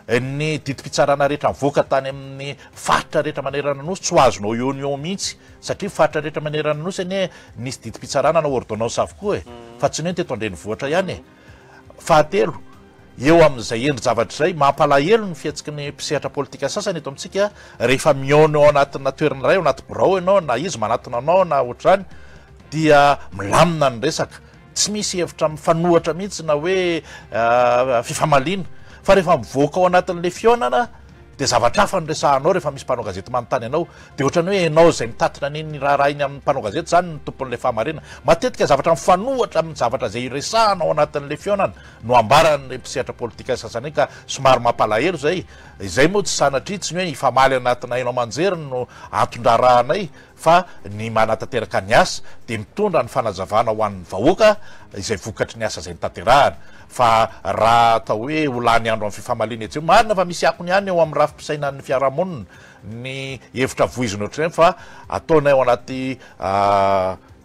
ny didim-pitsarana rehetra mivoaka tany amin'ny faritra rehetra manerana nosy tsy ho azonao eo mihitsy satria faritra rehetra manerana nosy anie nisy didim-pitsarana na ordonnance avokoa fa tsy ny hoe teto andrenivohitra ihany fahatelo eo amin'izay endri-javatra izay mampalahelo ny fihetsiky ny mpisehatra politika sasany eto amintsika rehefa miona ao anatina toerana iray ao anaty birao ianao na izy manatona anao na ohatrany dia milamina ny resaka tsy misy hevitra mifanohatra mihitsy na hoe fifamaliana fa rehefa mivoaka ao anatin'le fionana de zavatra hafa nyresahanao rehefa misy mpanao gazety manontany anao de ohatrany hoe ianao zay mitatina niny raharaha iny amin'ny mpanao gazety zany ny tompon'le fahamarina matetika zavatra mifanohatra amin'ny zavatra zay iresahana ao anatin'le fionana no ambaran'le mpisehatra politika sasany ka somary mampalahelo izay moa tsy sanatria tsy ny hoe ifamaly anatina hainao manjery no antondrarahanay fa ny manatanteraka ny asa de mitondra ny fanazavana ho an'ny vahoaka izay vokatry ny asa zay nitanterahana fa raha atao hoe olany andro amin'ny fifamaliana etsy marina fa misy akony ihany eo amin'ny rafi-pisainan'ny fiarahamonina ny hevitra voiziny ohatr'ireny fa ataonay ao anaty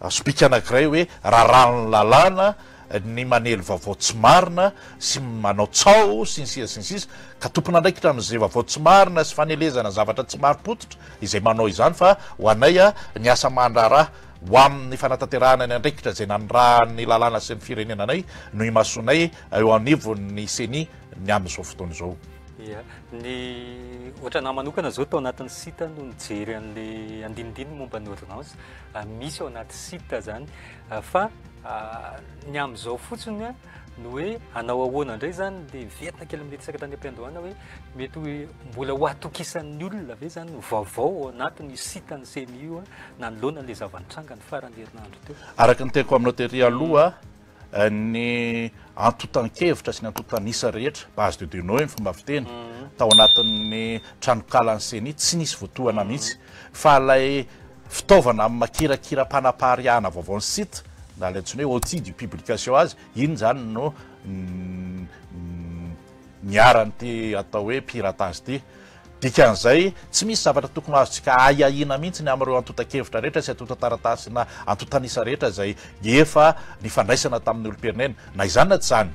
sobika anankiray hoe raharano lalàna ny manely vaovao tsy marina sy manao tsao sy ny sisa ka tompona ndraikitra amin'izay vaovao tsy marina sy fanelezana zavatra tsy mari-pototra izay manao izany fa ho anay ny asa mandraraha ho amin'ny fanatanterahana ny andraikitra zay nanraha ny lalàna sy ny firenenanay no imasonay eo anivo ny CNI ny amin'izao fotoana izao ny ohatra na manokana zao tao anatin'ny sita no nijery an'le andinindiny momba ny ordonnance misy ao anaty sita zany fa ny amin'izao fotsiny no hoe anao ahoana indray zany de vetina kely amin'ny resaka tany am-piandohana hoe mety hoe mbola ho atokisan'ny olona ve zany vaovao ao anatin'ny sitany CNI io na nolona le zavanitranga ny farany herinandro teo araka ny teko aminao tery aloha ny antotan-kevitra sy ny antotanisa rehetra base de données ny fomba fiteny tao anatin'ny tranokalan'ny CNI tsy nisy votoana mihitsy fa lay fitaovana amin'ny makirakira-panapahariahana vaovao ny site na le antsony hoe outil du publication azy iny zany no niaran'ty atao hoe piratage ty dikan'izay tsy misy zavatra tokony azontsika aiahina mihitsy ny amin'ireo antotan-kevitra rehetra sy antotan-taratasy na antotanisa rehetra zay efa nifandraisana tamin'ny olo-pirenena na izany na tsy zany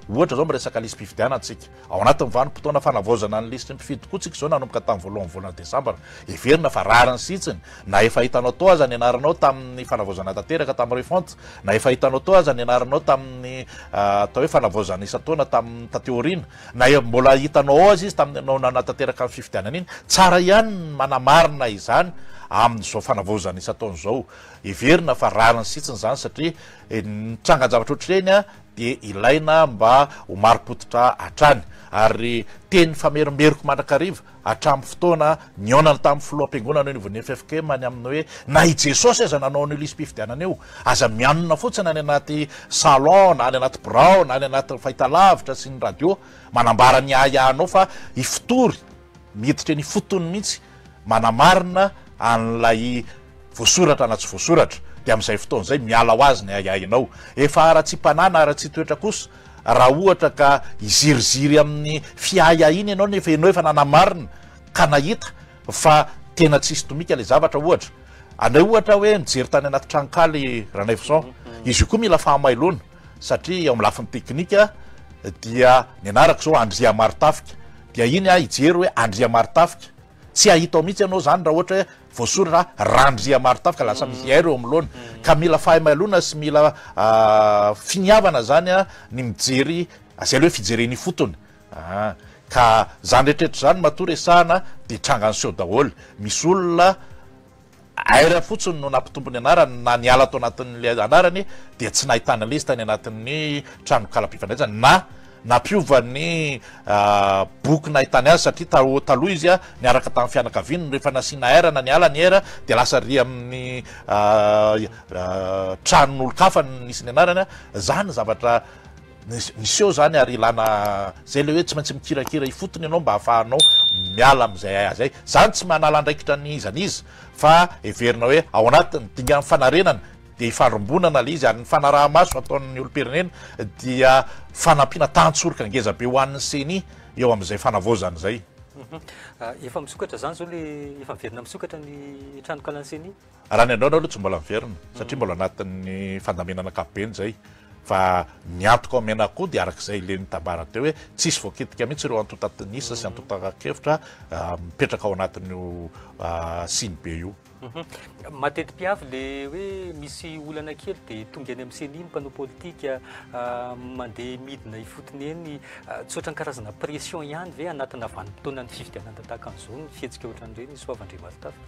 ohatra zao miresaka lisym-pifidiana antsika ao anatin'ny vanim-potoana fanavozana ny lisitry ny mpifidy-kotsika zao nanomboka tamin'ny voalohan'ny volana desambra everina fa rariny sitsiny na efa hitanao tao aza ny anaranao tamin'ny fanavozana tanteraka tamin'ny refonte na efa hitanao tao aza ny anaranao tamin'ny atao hoe fanavozana isa-taona tamin'ny tateorina na mbola hitanao azy izy taminao nanatanteraka amin'ny fifidianana iny tsara ihany manamarina izany amin'izao fanavozana isa-taona zao everina fa rariny sitsiny zany satria nitrangan-javatra ohatr'ireny de ilaina mba ho mari-pototra hatrany ary teny famerimberiko mandrakariva hatramin'ny fotoana nionana tamin'ny filoam-piangonana eo nivon'ny FFK many amin'ny hoe na i Jesosy aza nanao ny lisym-pifidianana eo aza mianona fotsiny any anaty salon na any anaty birao na any anaty fahitalavitra sy ny radio manambara ny ahiahanao fa ifotory miditra ny fotony mihitsy manamarina an'lay voasoratra na tsy voasoratra de amin'izay fotoana zay miala ho azy ny ahiahinao efa ara-tsy mpanana ara-tsy toetra kosa raha ohatra ka iziriziry amin'ny fiaya iny ianao nefa ianao efa nanamarina ka nahita fa tena tsisy tomika le zavatra ohatra. Anay ohatra hoe mijery tany anaty tranonkaly Ranaivosan, izy io koa mila fahamailona satria eo amin'ny lafiny teknika dia ny anarako zao Andria Martafika, dia iny ijery hoe Andria Martafika, tsy ahita ao mihitsy ianao zany raha ohatra hoe voasoratra Randria Martafika, lasa misy air eo amin'loana, ka mila fahamailona sy mila finiavana zany ny mijery zay le hoe fijereny fotony. Ka zany rehetrarehetra zany matoa resahana de trangany seo daholo. Misy olona aira fotsiny no nampitombony anarany na niala tao anatin'le anarany dia tsy nahitana lesy tany anatin'ny trano kala-pifandraisana na nampiovany boky nahitany azy satria taloha izy niaraka tamin'ny fianakaviany rehefa nasiana aira na niala ny aira dia lasa ry amin'ny tranon'olo-kafa nisy ny anarany. Zany zavatra niseo zany ary ilana zay le hoe tsy maintsy mikirakira ifotony ianao mba hahafahanao miala am'izay azay. Zany tsy manala andraikitra ny izanizy fa everina hoe ao anatiny dinga fanarenana dia ifandrombonana le izy ary ny fanaraha-maso ataon'ny olo-pirenena dia fanampiana tantsoroka ngeza be ho an'ny seny eo amin'izay fanavozana zay. Efa misokatra zany zao le efa miverina misokatra ny tranokalan'seny. Raha ny andao aloha tsy mbola miverina satria mbola anatin'ny fandaminana kapeny zay. Fa miantoka amena koa dia arak'izay le nitambara teo hoe tsisy voaketika mihitsy ireo antotanisa sy antotakevitra mipetraka ao anatin'io siny be io. Mateti-piavy le hoe misy olana kely dia tonga any amin'ny seny iny mpanao politika mandeha midina ifotony eny, tsy ohatran'ny karazana pression ihany ve anatina vanim-potoana ny fifidianana tahaka an'izao ny fihetsika ohatran'ireny Soavandria Martafika?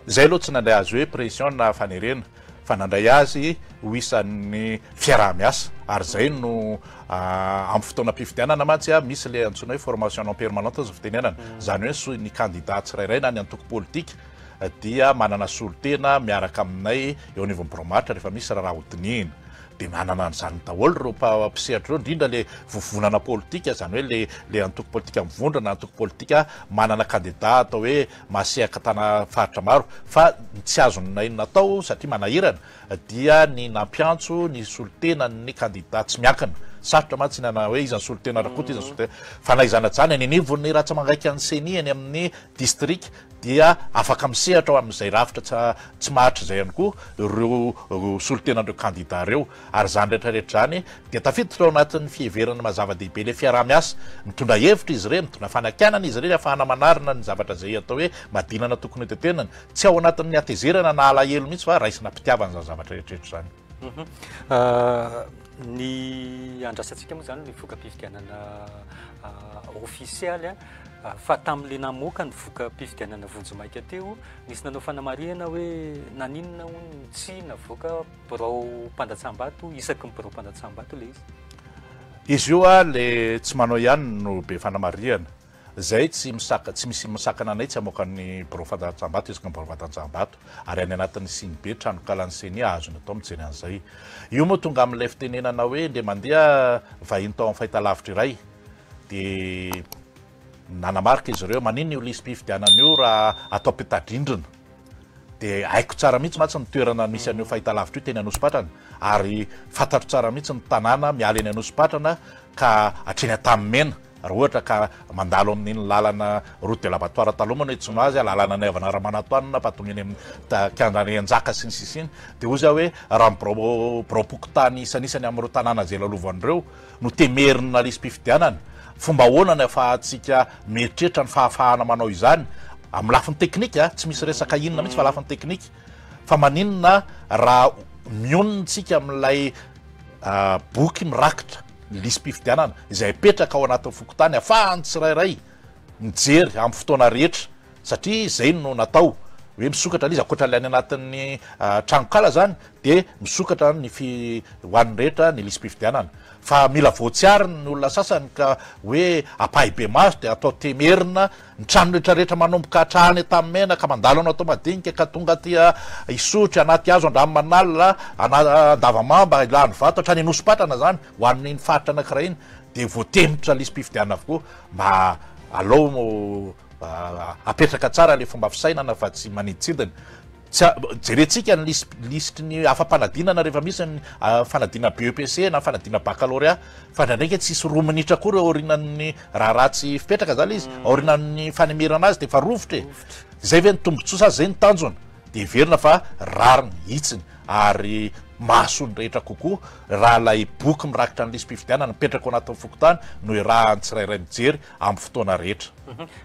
Zay aloha tsy nandray azy hoe pression na fanerena fa nandray azy ho isan'ny fiaraha-miasa ary zay no amin'ny fotoana mpifidianana mantsy misy le antsoina hoe formation en permanente azo fitenenana, zany hoe ny candidat tsirairay na ny antoko politika dia manana solotena miaraka aminay eo anivon'ny bromatra rehefa misy raha hodinina dia manana an'izany daholo reo mpisehatra reo, indrindra le vovonana politika, zany hoe le antoko politika mivondra na antoko politika manana candidat atao hoe masehaka tana faritra maro, fa tsy azonay natao satria manahirana dia ny nampiantso ny solotena ny candidat tsy miankina. Sarotra mantsy nana hoe iza ny solotena rakota, iza ny solotena fa na izana zany any anivon'ny raha tsy mangaika ny seny any amin'ny district dia afaka misehatra ao amin'izay rafitra tsy maharitra zay ihany koa ireo solotenan'ireo candidat reo. Ary zany rehetrarehetra zany dia tafiditra ao anatin'ny fiheverana mazava-dehibe le fiaraha-miasa, mitondra hevitra izy ireny, mitondra fanakianana izy ireny ahafahana manarina ny zavatra zay atao hoe madinana tokony tetenana, tsy ao anatin'ny atezerana na alahelo mihitsy fa raisina mpitiavana zany zavatra rehetrarehetra zany. Ny andrasantsika moa zany ny voka-pifidianana ofisialy fa tamin'le namoaka ny voka-pifidianana Vonjomaika teo nisy nanao fanamarihana hoe naninona hono tsy navoaka birao mpandatsam-bato isaky ny birao mpandatsam-bato le izy io le tsy manao ihany no be fanamarihana zay tsy misy misakana anay tsy amoakan'ny birao fandatsam-bato isaky ny birao fandatsam-bato ary any anatin'ny siny be tranokalan'ny seny azony atao mijery an'izay. Io moa tonga amin'ilay fitenenana hoe nde mandeha vahiny tao amin'ny fahitalavitra iray dia nanamarika izy ireo maninona io lisy mpifidianana io raha atao petadrindrina dia haiko tsara mihitsy mantsy ny toerana misy an'io fahitalavitra io teny Anosipatrana ary fantatro tsara mihitsy ny tanàna miala eny Anosipatrana ka hatreny Antanimena raha ohatra ka mandalo amin'iny lalana route de l'abattoir taloha moa no etsino azy lalana naivana Ramanatoanina patomeny amin'ny Kiandranianjaka sy ny sisiny dia ozy hoe raha birao pokotany isanisany amin'ireo tanàna zay lalovan'ireo no temerina lisy mpifidianana, fomba ahoana ny ahafahantsika mieritreritra ny fahafahana manao izany amin'ny lafiny teknika, tsy misy resaka inona mihitsy fa lafiny teknika, fa maninona raha mionontsika amin'ilay boky mirakitra lisy mpifidianana izay apetraka ao anatin'ny fokotany ahafahany tsirairay mijery amin'ny fotoana rehetra satria zay no natao hoe misokatra izy akoatra le any anatin'ny tranokala zany dia misokatra ny hoan'ny rehetra ny lisy mpifidianana, fa mila voatsiariny ny olona sasany ka hoe apahibe maso dia atao temerina ny trano rehetrarehetra manomboka hatrany Antanimena ka mandalo anao atao madinika ka tonga tia isotry anaty hazo Andranomanalina Andavamamba ilany vato hatrany Anosipatrana zany ho an'iny faritra anankiray iny dia voatemitra lisy mpifidianana avokoa mba alao apetraka tsara le fomba fisainana fa tsy maniditsidina jerentsika ny listy ny afa-panadinana rehefa misy ny fanadina BEPC na fanadina baccalauréat fa ndraindraiky tsisy 2 minitra koa reo aorinan'ny raha ratsy fipetraka zany izy aorinan'ny fanemerana azy de fa rovotra zay ve ny tombontsoa zay ny tanjona de verina fa rariny hitsiny ary masony rehetra kokoa raha lay boky mirakitra ny lisy mpifidianana mipetraka ao anatin'ny fokotany no raha ny tsirairay mijery amin'ny fotoana rehetra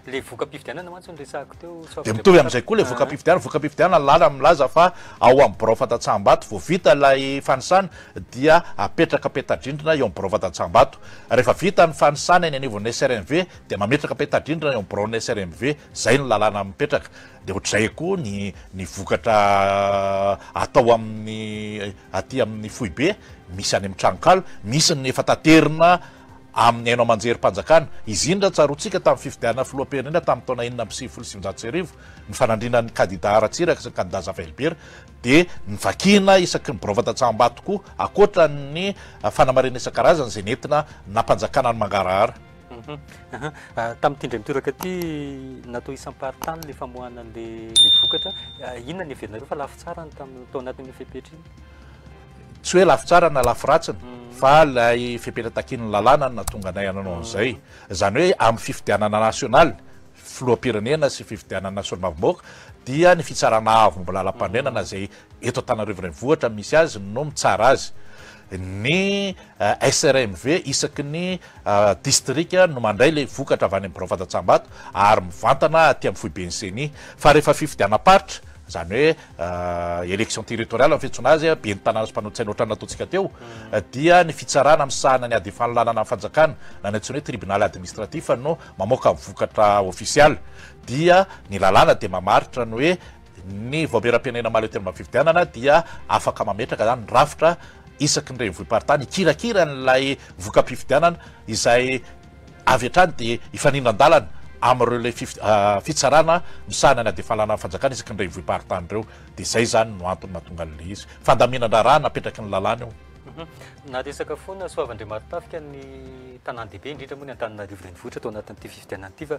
le voka-pifidianana mantsy ny resahako teo de mitovy am'izay koa le voka-pifidianana lala milaza fa ao amin'ny birao fantatsahambato vao vita lay fanisana dia apetraka petadrindrina eo amin'ny birao fantatsahambato rehefa vita ny fanisana eny anivon'ny SRMV de mametraka petadrindrina eo amin'ny biraon'ny SRMV zay ny lalàna mipetraka de ohatr'izay koa ny vokatra atao amin'ny aty amin'ny foibe misy any amin'ny tranokalo misy ny efa taterina amin'ny haino amanjery-panjakana izy indra tsarotsika tamin'ny fifidianana filoam-pirenena tamin'ny taona 1979 ny fanandrinan'ny kandida Aratsiraka sy ny kandida Zavaelibera de ny vakina isaky ny birao fantatsahambato koa akoatra ny fanamarena isan-karazany zay nentina nampanjakana ny Mangarahara tamin'ny tindray mitoraka ty natao isam-paritany le famoahana le vokatra inona ny everinareo fa lafy tsara ny tao anatin'ny fepetra iny tsy hoe lafy tsara na lafy ratsiny fa lay fepetra takin'ny lalàna na tonga anay ananao an'izay zany hoe amin'ny fifidianana nasionaly filoam-pirenena sy fifidianana nasional-mavomboaka dia ny fitsarana avo momba lalam-pandrenana zay eto Antananarivo renivohitra misy azy no mitsara azy ny SRMV isaky ny distrika no mandray le vokatra avy any amin'ny birao fantatsahambato ary mivantana aty amin'ny foibenseny fa rehefa fifidianam-paritra zany hoe élection territoriale amin'ny fiantsona azy be ny tanàna sy mpanao-tsaina ohatrany nataontsika teo dia ny fitsarana misahana ny ady fanolanana amin'ny fanjakana na ny antsoina hoe tribunal administratif no mamoaka vokatra ofisialy dia ny lalàna de mamaritra ny hoe ny voameram-pianena maleo tena fifidianana dia afaka mametraka zany ny rafitra isaky ny renivohim-paritany ikirakira n'lay voka-pifidianana izay avy hatrany de ifanindran-dalana am'ireo le fitsarana misahana ny ady falana fanjakana isaky ny renivohim-paritany reo de zay zany no antony mahatonga an'le izy fandaminana raha napetraky ny lalàna eo na resaka foana soavandriamarotafika ny tanàn-dehibe indrindra moa ny Antananarivo renivohitra tao anatin'ity fifidianana ity fa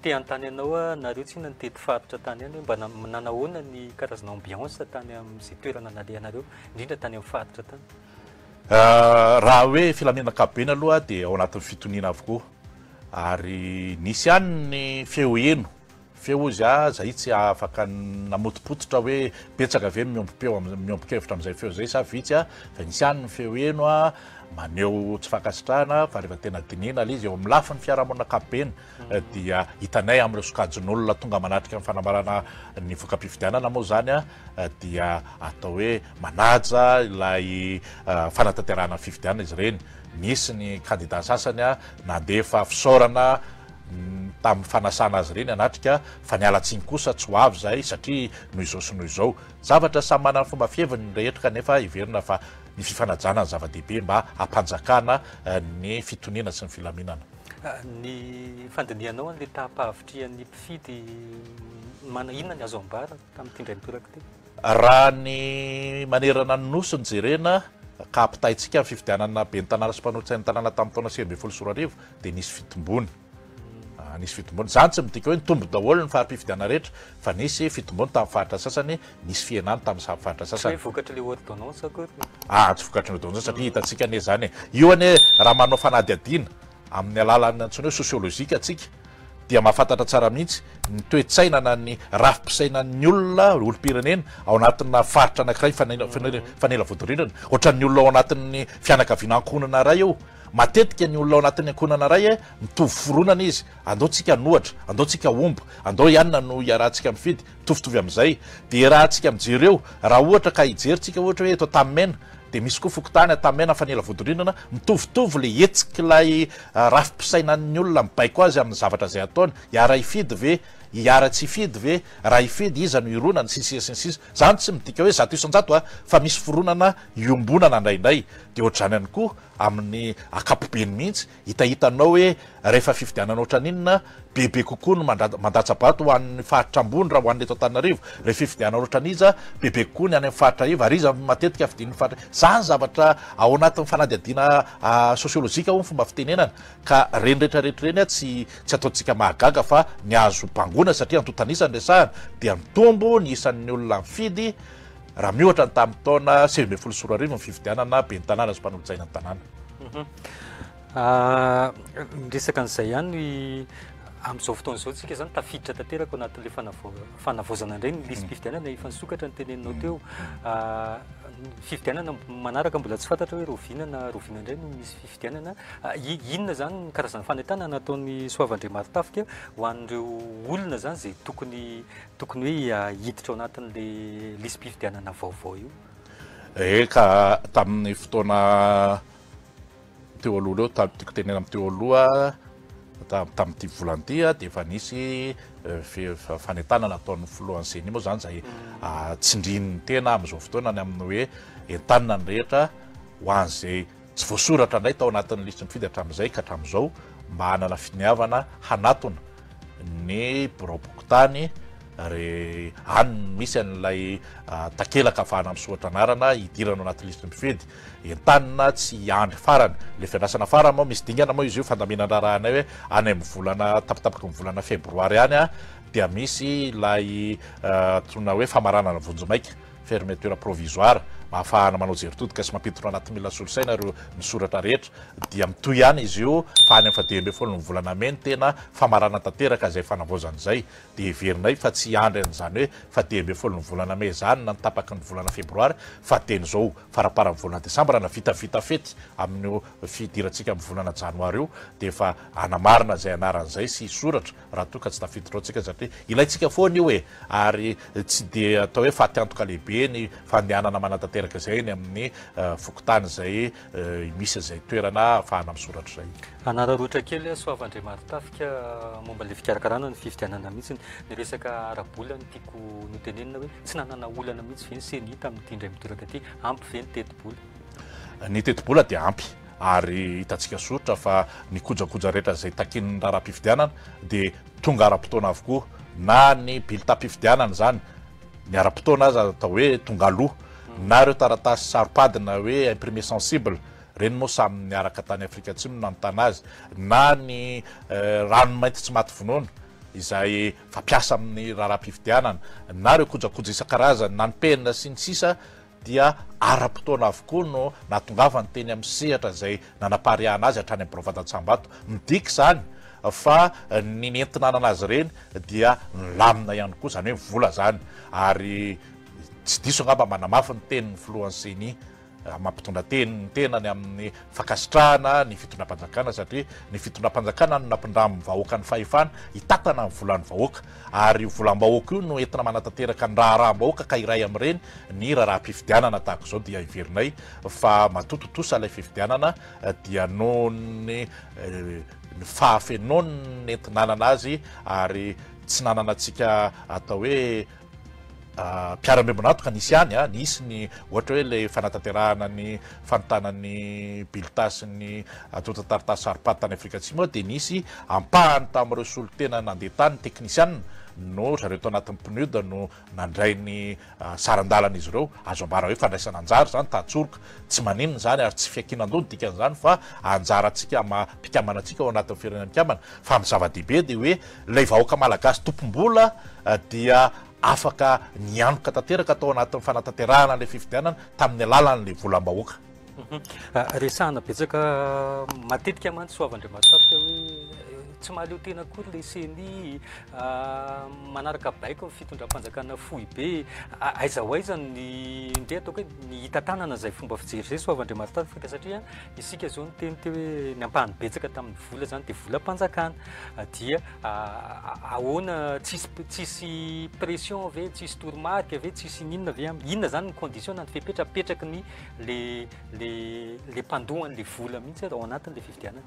te antany anao nareo tsy na nitety faritra tany any mba nanahoana ny karazana ambiance tany amin'izay toerana nalehanareo indrindra tany amin'ny faritra tany raha hoe filaminana-kapobeny aloha de ao anatin'ny fitoniana avokoa ary nisy any ny feo eno feo izy zay tsy afaka namotipototra hoe petsaka ave miombokevitra am'izay feo zay sa vitsy fa nisy any ny feo eno maneho tsy fankasitrahana fa rehefa tena dinina le izy eo amin'ny lafin'ny fiarahamonina kapobeny dia hitanay amin'ireo sokajin'olona tonga manatrika amin'ny fanamarana ny voka-pifidianana moa zany dia atao hoe manaja ilay fanatanterahana fifidianana izy reny misy ny kandida sasany nandefa fisaorana tamin'ny fanasana azy reny anatrika fa nialatsiny kosa tsy ho avy zay satria noho izao sy noho izao zavatra samy manana fomba fieviny rehetra kanefa iverina fa ny fifanajana ny zava-dehibe mba hampanjakana ny fitoniana sy ny filaminana ny fandinihanao an'le tapahavitry ny mpifidy inona ny azo ambara tamin'ny tindray mitoraka ty raha ny manerana ny nosy ny jerena ka ampitaitsika ny fifidianana be ny tanàna sy mpanao-tsaina tanàna tamin'ny taona 2015 de nisy fitombony nisy fitombony zany tsy midika hoe nitombo daholo ny fahampifidiana rehetra fa nisy fitombony tamin'ny faritra sasany nisy fienany tamin'ny faritra sasany vokatra le ordonnance akory tsy vokatra ny ordonnance satria hitantsika ane zany io ane raha manao fanady adiana amin'ny alalan'ny antsona hoe sosiolozika atsika dia mahafantatra tsara mihitsy ny toe-tsainana ny rafim-pisainan'ny olona olo-pirenena ao anatina faritra anankiray fanela voadorirana ohatran'ny olona ao anatin'ny fianakaviana ankonana ray eo matetika ny olona ao anatin'ny ankonana ray mitovy foronana izy andaotsika nohatra andaotsika omba andao ianina no iarahantsika mifidy mitovitovy am'izay de rahantsika mijereo raha ohatra ka hijeryntsika ohatra hoe eto tamena de misy koa fokotany tamena fanela voadorinana mitovitovy le etsika lay rafim-pisainan'ny olona mibaiko azy amin'ny zavatra zay ataony iara ifidy ve iara tsy ifidy ve raha ifidy iza no ironana sisisinsisa zany tsy midika hoe zato isan-jato fa misy foronana iombonana indraindray de ohatrany any koa amin'ny akapobeny mihitsy hitahitanao hoe rehefa fifidianana ohatran'inona bebe kokoa no mandatsabato ho an'ny faritra ambony raha ho an'le eto Antananarivo rehefa fifidianana ohatran'iza bebe kokoa ny any amin'ny faritra iva ary iza matetika fidin'ny faritra zany zavatra ao anatin'ny fanadihadiana sosiolozika ho ny fomba fitenenana ka reny rehetrarehetra reny tsy ataontsika mahagaga fa ny azo mpangona ahoana satria antotanisany resahana dia mitombo ny isan'ny olona mifidy raha miohatra ny tamin'ny taona 2014 ny fifidianana be ny tanàna azo mpanolotsaina ny tanàna. Miresaka an'izay ihany amin'izao fotoana izao tsika zany tafiditra tanteraka anatin'le fanavozana indray ny lisy fifidianana efa nisokatra ny teneninao teo. Fifidianana manaraka mbola tsy fantatra hoe roviana na roviana indray no misy fifidianana. Inona zany ny karazana fanentana nataon'ny Soavandriamary Tafika ho an'ireo olona zany zay tokony hoe hiditra ao anatin'le lisy fifidianana vaovao io? Eka tamin'ny fotoana teo aloha leo tiako tenena amin'ny teo aloha tamin'ity volan'ity dia efa nisy fanentana nataon'ny filohan'ny seny moa zany zay tsindrin'ny tena amin'izao fotoana ny amin'ny hoe entanina ny rehetra ho an'izay tsy voasoratra indray tao anatin'ny lisy mifidy hatramin'izay ka hatramin'izao mba hanana finiavana hanatona ny borao-pokotany ary any misy an'ilay takelaka ahafahana misoatra anarana hidirana anaty lisy mifidy entanina tsy andry farany le fiandrasana farany moa misy dingana moa izy io fandaminana rahana hoe any amin'ny volana tapatapaky ny volana febroary any dia misy ilay tsona hoe famaranana vonjomaika fermeture provisoire ahafahana manao jeritodika sy mampiditra anaty mila solosaina ireo misoratra rehetra dia mitoy ihany izy io fa any amin'ny fadimy ny volana meny tena famarana tanteraka zay fanavozan'izay dia heverinay fa tsy andry an'izany hoe fadimy ny volana me zany na nitapaky ny volana febroary fa teny zao farapara amin'ny volana desambra na vitavita fety amin'ny fidirantsika amin'ny volana janoary io dia efa anamarina zay anaran'izay sy soratra raha toa ka tsy tafiditra antsika satria ilaitsika foana io ary tsy dia atao hoe fatiantoka lehibe ny fandehanana manatantera zay ny amin'ny fokotany zay misy zay toerana ahafahana misoratra zay. Anararoatra kely Soavandriamary Tafika momba le fikarakarana ny fifidianana mihitsy ny resaka arabola ny tiako notenenina hoe tsy nanana olana mihitsy ve ny seny hita amin'ny tindray mitoraka ty ampy ve ny tetibola? Ny tetibola dia ampy ary hitantsika soritra fa ny kojakoja rehetra zay takin'ny raharaham-pifidianana dia tonga ara-potoana avokoa na ny bilita-pifidianana zany ny ara-potoana azy atao hoe tonga aloha na ireo taratasy saropadina hoe imprimé sensible reny moa samy niaraka tany Afrika Atsimo nanontana azy na ny rano mainty tsy maty vonoana izay fampiasa amin'ny raharaham-pifidianana na ireo kojakoja isan-karazany na ny penina sy ny sisa dia ara-potoana avokoa no natongavany teny amin'ny sehatra zay nanapariahana azy hatrany amin'ny Borovato-Tsambato midika zany fa ny nentinanana azy reny dia nilamina ihany koa zany hoe vola zany ary tsy diso angamba manamafy ny tenin'ny filohan'ny seny mampitondra tenany amin'ny fakasitrahana ny fitondram-panjakana satria ny fitondram-panjakana no nampindramy vahoaka ny fahefana hitatana ny volan'ny vahoaka ary volam-bahoaka io no entina manatanteraka ny raharaham-bahoaka ka iray amin'ireny ny raharaham-pifidianana tahaka izao dia iverinay fa matototosa ilay fifidianana dia noho ny fahafenony nentinanana azy ary tsy nananantsika atao hoe mpiara-miombonatoka nisy ihany nisy ny ohatra hoe le fanatanterahana ny fanotanany bilita sy ny atotataritasy saropady tany Afrika Atsimo dia nisy ampahany tamin'ireo solotena nandeha tany teknisianina no zareo tao anatin'ny PNUD no nandray ny sarandalana izy ireo azo ambara hoe fandraisana anjara zany tahatsoroka tsy maninona zany ary tsy fiakinan-dony dikan'izany fa anjarantsika mpikamana antsika ao anatin'ny firenena mpikamana fa amin'ny zava-dehibe dia hoe ilay vahoaka malagasy tompom-bola dia afaka nianoka tanteraka tao anatin'ny fanatanterahana le fifidianana tamin'ny alalan'le volam-bahoaka. Resahana betsaka matetika mantsy Soavandriamary Tafika hoe tsy mahaleo tena akory le seny manaraka baiko ny fitondram-panjakana fohy be aiza ho aiza ny ndeha ataoko hoe ny hitantanana zay fomba fijery zay Soavandriamary Tafika satria isika zao ny teny teo hoe ny ampahany betsaka tamin'ny vola zany dia volam-panjakana dia ahoana tsisy pression ve tsisy toromarika ve tsisy ninona ve inona zany ny condition na ny fipetrapetraky ny le mpandohan'le vola mihitsy ao anatin'le fifidianana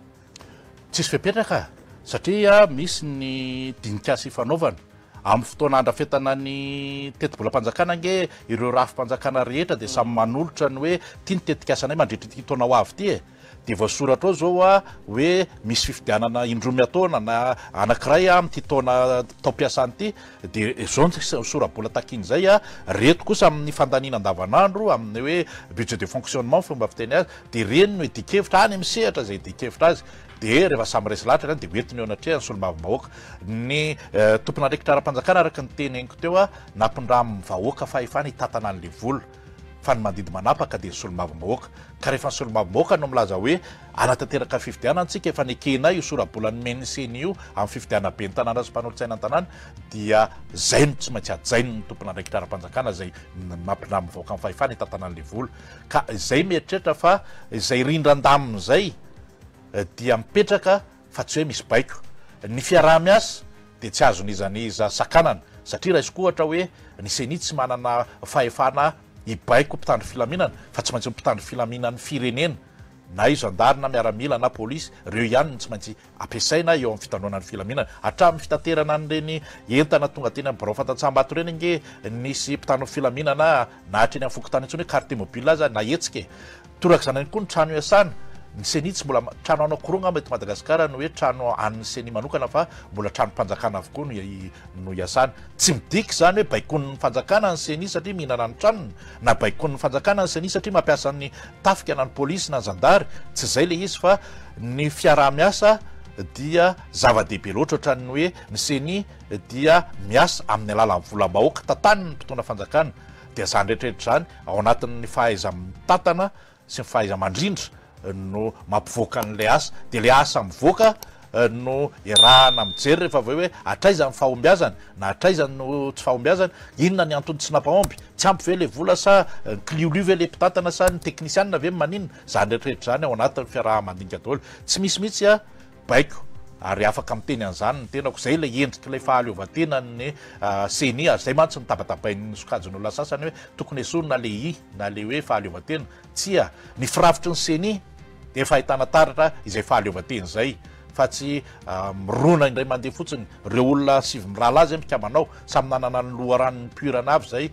tsisy fipetraka satria misy ny dinikasy fanaovana amin'ny fotoana andrafetana ny tetibolam-panjakana nge ireo rafim-panjakana rehetra dia samy manolotra ny hoe tia ny tetikasanay mandritra ity taona ho avy ity dia voasoratra ao zao hoe misy fifidianana indromy ataona na anankiray amin'ity taona tao-piasany ity dia zao ny sorabola takiny zay reto kosa amin'ny fandaniana andavanandro amin'ny hoe budget de fonctionnement fomba fiteny azy dia reny no idikevitra any misehatra zay idikevitra azy dia rehefa samy resy lahatra dia hoentiny eo anatrehany solombavam-bahoaka ny tompon'andraikitra ara-panjakana araka ny teneniko teo a nampindraminy vahoaka fahefana hitatana an'le vola fa ny mandidy manapaka dia ny solombavam-bahoaka ka rehefa ny solombavam-bahoaka no milaza hoe anatanteraka fifidiana antsika efa nekena io sorabolany meniseny io amin'ny fifidiana be ny tanàna sy mpanolo-tsaina ny tanàna dia zay no tsy maintsy ajainy ny tompon'andraikitra ara-panjakana zay nampindraminy vahoaka amin'ny fahefana hitatana an'le vola ka zay mieritreritra fa zay rindran-daminy zay dia mipetraka fa tsy hoe misy baiko ny fiaraha-miasa dia tsy azon'izaniza sakanana satria raha izy koa ohatra hoe ny seni tsy manana fahefana hibaiko mpitandro filaminana fa tsy maintsy mpitandro filaminan'ny firenena na io zandarina miaramila na polisy reo ihany ny tsy maintsy ampiasaina eo amin'ny fitandronan'ny filaminana hatramin'ny fitaterana an'ireny entana tonga teny amin'ny birao fantatsambato reny nge nisy mpitandro filaminana na hatreny amin'ny fokotany intsony hoe carte mobile aza na hetsika torak'izany ihany koa ny trano iasana ny seni tsy mbola trano anakorona mety Madagasikara no hoe trano an'ny seni manokana fa mbola trano mpanjakana avokoa no iasana tsy midiky zany hoe baikon'ny fanjakana ny seni satria mihinana ny tranony na baikon'ny fanjakana ny seni satria mampiasa ny tafika na ny polisy na ny zandary tsy zay le izy fa ny fiaraha-miasa dia zava-dehibe loatra ohatrany hoe ny seni dia miasa amin'ny alalan'ny volam-bahoaka tatany ny mpitondra fanjakana dia zany rehetrarehetra zany ao anatin'ny fahaiza mitatana sy ny fahaiza mandrindra no mampivoaka n'le asa dia le asa mivoaka no irahana mijery rehefa aveo hoe atraizany fahombiazany na atraizany no tsy fahombiazany inona ny antony tsy nampahomby tsy ampy ve le vola sa cliolio ve le mpitatana sa ny teknisianina ve maninona zany rehetrarehetra zany ao anatin'ny fiaraha-mandinika daholo tsy misy mihitsy a baiko ary afaka miteny an'izany ny tenako zay le endriky le fahaleovan-tena ny seni ary zay mantsy nitabatabain'ny sokajin'olona sasany hoe tokony esony na le na le hoe fahaleovan-tena tsia ny firafitry ny seni dia efa ahitana taratra izay fahaleovan-tena zay fa tsy mirona indray mandeha fotsiny reo olona sivy mirala azy mikamanao samy nanana ny loharan'ny puirana avy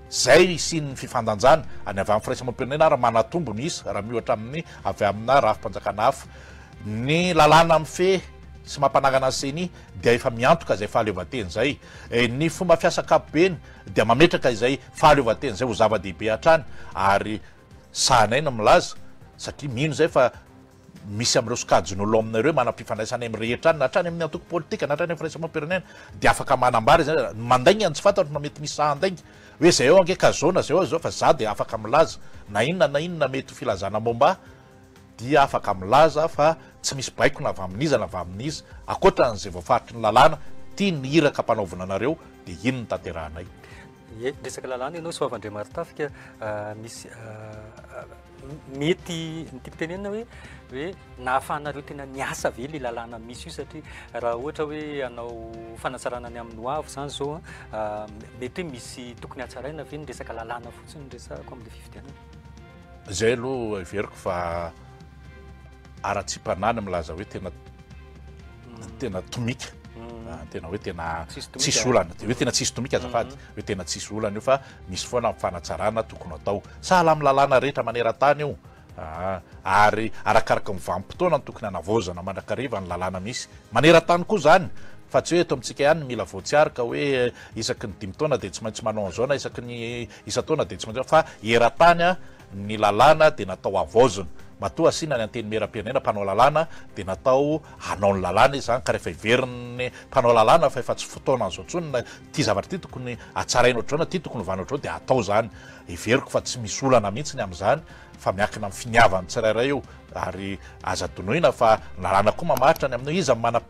zay sy ny fifandanjana any avy amin'ny firaisamam-pirenena raha manatombony izy raha miohatra amin'ny avy amina rafi-panjakana hafa ny lalàna amin'ny fe sy mampanagana ny seni dia efa miantoka izay fahaleovan-tena zay ny fomba fiasa kapobeny dia mametraka izay fahaleovan-tena zay ho zava-dehibe hatrany ary sahanaina milaza satria mino zay fa misy amin'ireo sokajin'olo aminareo manam-pifandraisana amin'ny rehetra any na hatrany amin'ny antoko politika na hatrany amin'ny firaisamam-pirenena dia afaka manambara zay mandaingy any tsy fantatro na mety misy sahandaingy hoe zay eo ange kazona zay eo zao fa za dia afaka milaza na inona mety filazana momba dia afaka milaza fa tsy misy baiko na avy amin'iza na avy amin'iza akoatran'izay voafaritry ny lalàna tia ny hiraka mpanaovina anareo dia ino ny tanterahanay resaka lalàna ianao Soavandriamartafika misy mety ny timpitenenina hoe nahafahanareo tena niasa ve le lalàna misy io satria raha ohatra hoe anao fanatsarana ny amin'ny hoavo zany zao mety hoe misy tokony hatsaraina ve ny resaka lalàna fotsiny resako amin'le fifidianana zay aloha everiko fa ara-tsimpanany milaza hoe tena tomika tena hoe tena tsisy olana hoe tena tsisy tomika azafady hoe tena tsisy olana io fa misy foana fanatsarana tokony atao sahala amin'ny lalàna rehetra maneran-tany io ary arakaraka mivanim-potoana ny tokony hanavaozana mandrakariva ny lalàna misy maneran-tany koa zany fa tsy hoe eto amintsika ihany mila voatsiarika hoe isaky ny 5 taona dia tsy maintsy manao an'izao na isaky ny isa-taona dia tsy maintsy fa eran-tany ny lalàna dia natao avaozana matoa asina ny anteny meram-pirenena mpanao lalàna dia natao hanao ny lalàna izy zany ka rehefa iverin'ny mpanao lalàna fa efa tsy fotoana an'izao ntsony ty zavatra ty tokony atsaraina ohatrao na ty tokony vana ohatrao dia atao zany iveriko fa tsy misy olana mihitsy ny amin'izany fa miankina amin'ny finiavany tsirairay io ary aza donoina fa ny lalàna koa mamahritra ny amin'io izy mana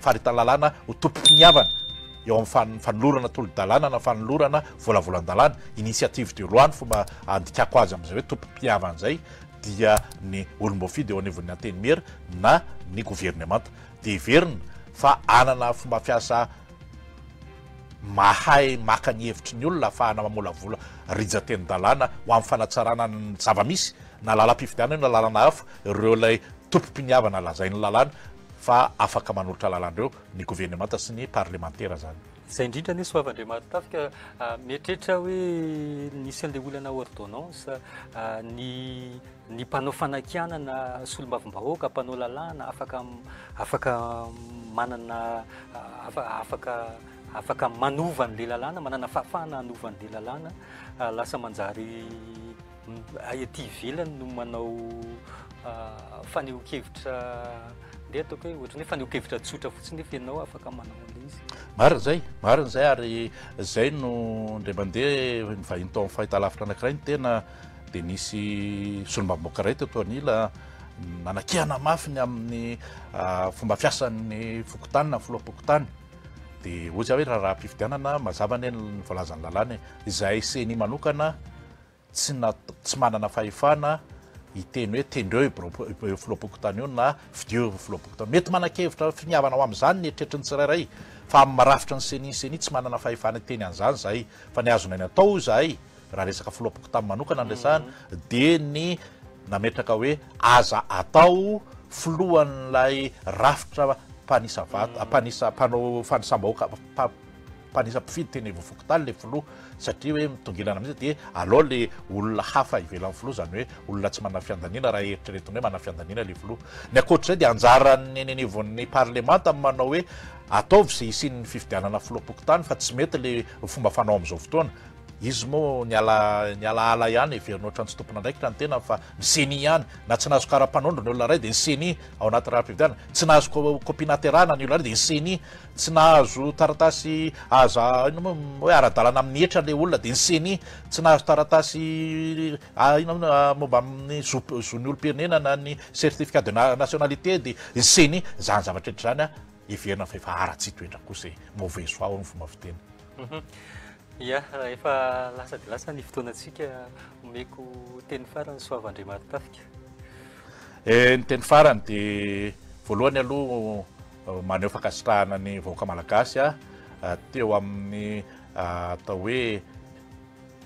faharitany lalàna ho tompo-piniavana eo amin'ny fanolorana tolo-dalàna na fanolorana volavolan-dalàna initiative de loi ny fomba andikako azy amin'izay hoe tompo-piniavana zay dia ny olom-boafidy eo anivon'ny anteny mera na ny gouvernemanta dia iverina fa anana fomba fiasa mahay maka ny hevitry ny olona ahafahana mamolavola rijateny-dalàna ho amin'ny fanatsarana ny zava-misy na lalam-pifidiana io na lalàna hafa ireo lay tompo-piniavana lazainy lalàna fa afaka manolotra lalàn'ireo ny gouvernemanta sy ny parlementaire zany zay indrindra ny Soavandriamartafika mietrehitra hoe nisy an'le olana ordonnance ny mpanao fanakianana solombavam-bahoaka mpanao lalàna afaka manana afaka manova an'le lalàna manana fahafahana hanova an'le lalàna lasa manjary aty ivelany no manao fanehoan-kevitra andeha ataoko hoe ohatrany hoe faneho-kevitra tsotra fotsiny nefa ianao afaka manao an'ilay izy. Marina zay ary zay no ndray mandeha vahiny tao amin'ny fahitalavitra anankiray ny tena dia nisy solombavamboakaray teto anila nanakihana mafy ny amin'ny fomba fiasan'ny fokotany na filoha-pokotany dia ozy aho hoe raha-pifidianana mazava ny ny voalazany lalàna izay seny manokana tsy manana fahefana iteny hoe tendreo io filoha-pokotany io na fidio filoha-pokotany mety manan-kevitra finiavana ao amin'izany ny eritreritry ny tsirairay fa amin'ny marafitra ny seny tsy manana fahefana teny an'izany zahay fa ny azonay ny atao zahay raha resaka filoha-pokotany manokana andresahana dia ny nametraka hoe aza atao filohan'ilay rafitra mpanao fanisambahoaka mpanisa mpifidy teny vofokotany le filoha satria hoe mitongilana amin'izay dia alao le olona hafa ivelan'ny filoha zany hoe olona tsy manana fiandaniana raha eritreretiny hoe manana fiandaniana le filoha ny akoatr'izay dia anjarany nenivon'ny parlemanta manao hoe ataovy zay isin'ny fifidianana filoha-pokotany fa tsy mety le fomba fanao amin'izao fotoana izy moa ny alaala ihany everina ohatrany tsy tompona ndraikitra ny tena fa miseny ihany na tsy nahazo karapanondro ny olona ray dia niseny ao anaty raha-pifidianana tsy nahazo kopinaterana ny olona ray dia niseny tsy nahazo taratasy aza ino hoe ara-dalana amin'ny hetra le olona dia niseny tsy nahazo taratasy momba amin'ny zony olo-pirenena na ny certificat de nationalité dia niseny zany zavatra etra zany everina fa efa ara-tsy toetra kosa mauvaise foi ny fomba fiteny. Ia, efa lasa dia lasa ny fotoanantsika omeko teny farany Soavandriamaty Tafika. Ny teny farany dia voalohany aloha maneho fakasitrahana ny vahoaka malagasy teo amin'ny atao hoe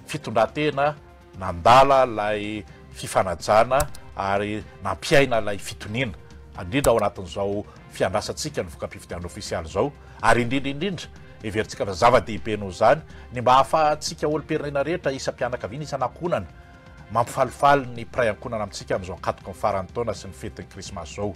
fitondran-tena nandala lay fifanajana ary nampiaina lay fitoniana indrindra ao anatin'izao fiandrasantsika ny voka-pifidianana ofisialy zao ary indrindra everitsika fa zava-dehibe noho zany ny mba hahafahantsika olo-pirenena rehetra isam-pianakaviana isan'ankonana mampifalifaly ny pray ankonana amintsika amin'izao ankatoka ny farany taona sy ny fetin'ny krismasy zao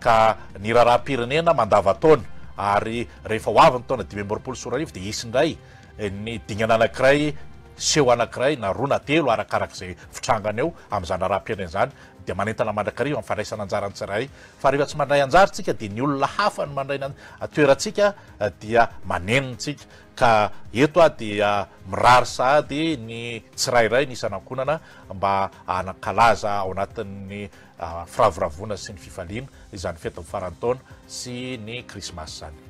ka ny raharaha-pirenena mandava-taona ary rehefa ho avy ny taona 2024 dia isindray ny dingana anankiray seho anankiray na roa na telo arakarak'izay fitrangana eo amin'izany raharaha-pirenena zany dia manentana mandrakariva amin'ny fandraisana anjara ny tsirairay fa rehefa tsy mandray anjarantsika dia ny olona hafa ny mandray toerantsika dia manenontsika ka eto dia mirary sahady ny tsirairay ny isan'ankonana mba anakalaza ao anatin'ny firavoravona sy ny fifaliana izany fety amin'ny farany taona sy ny krismasy zany.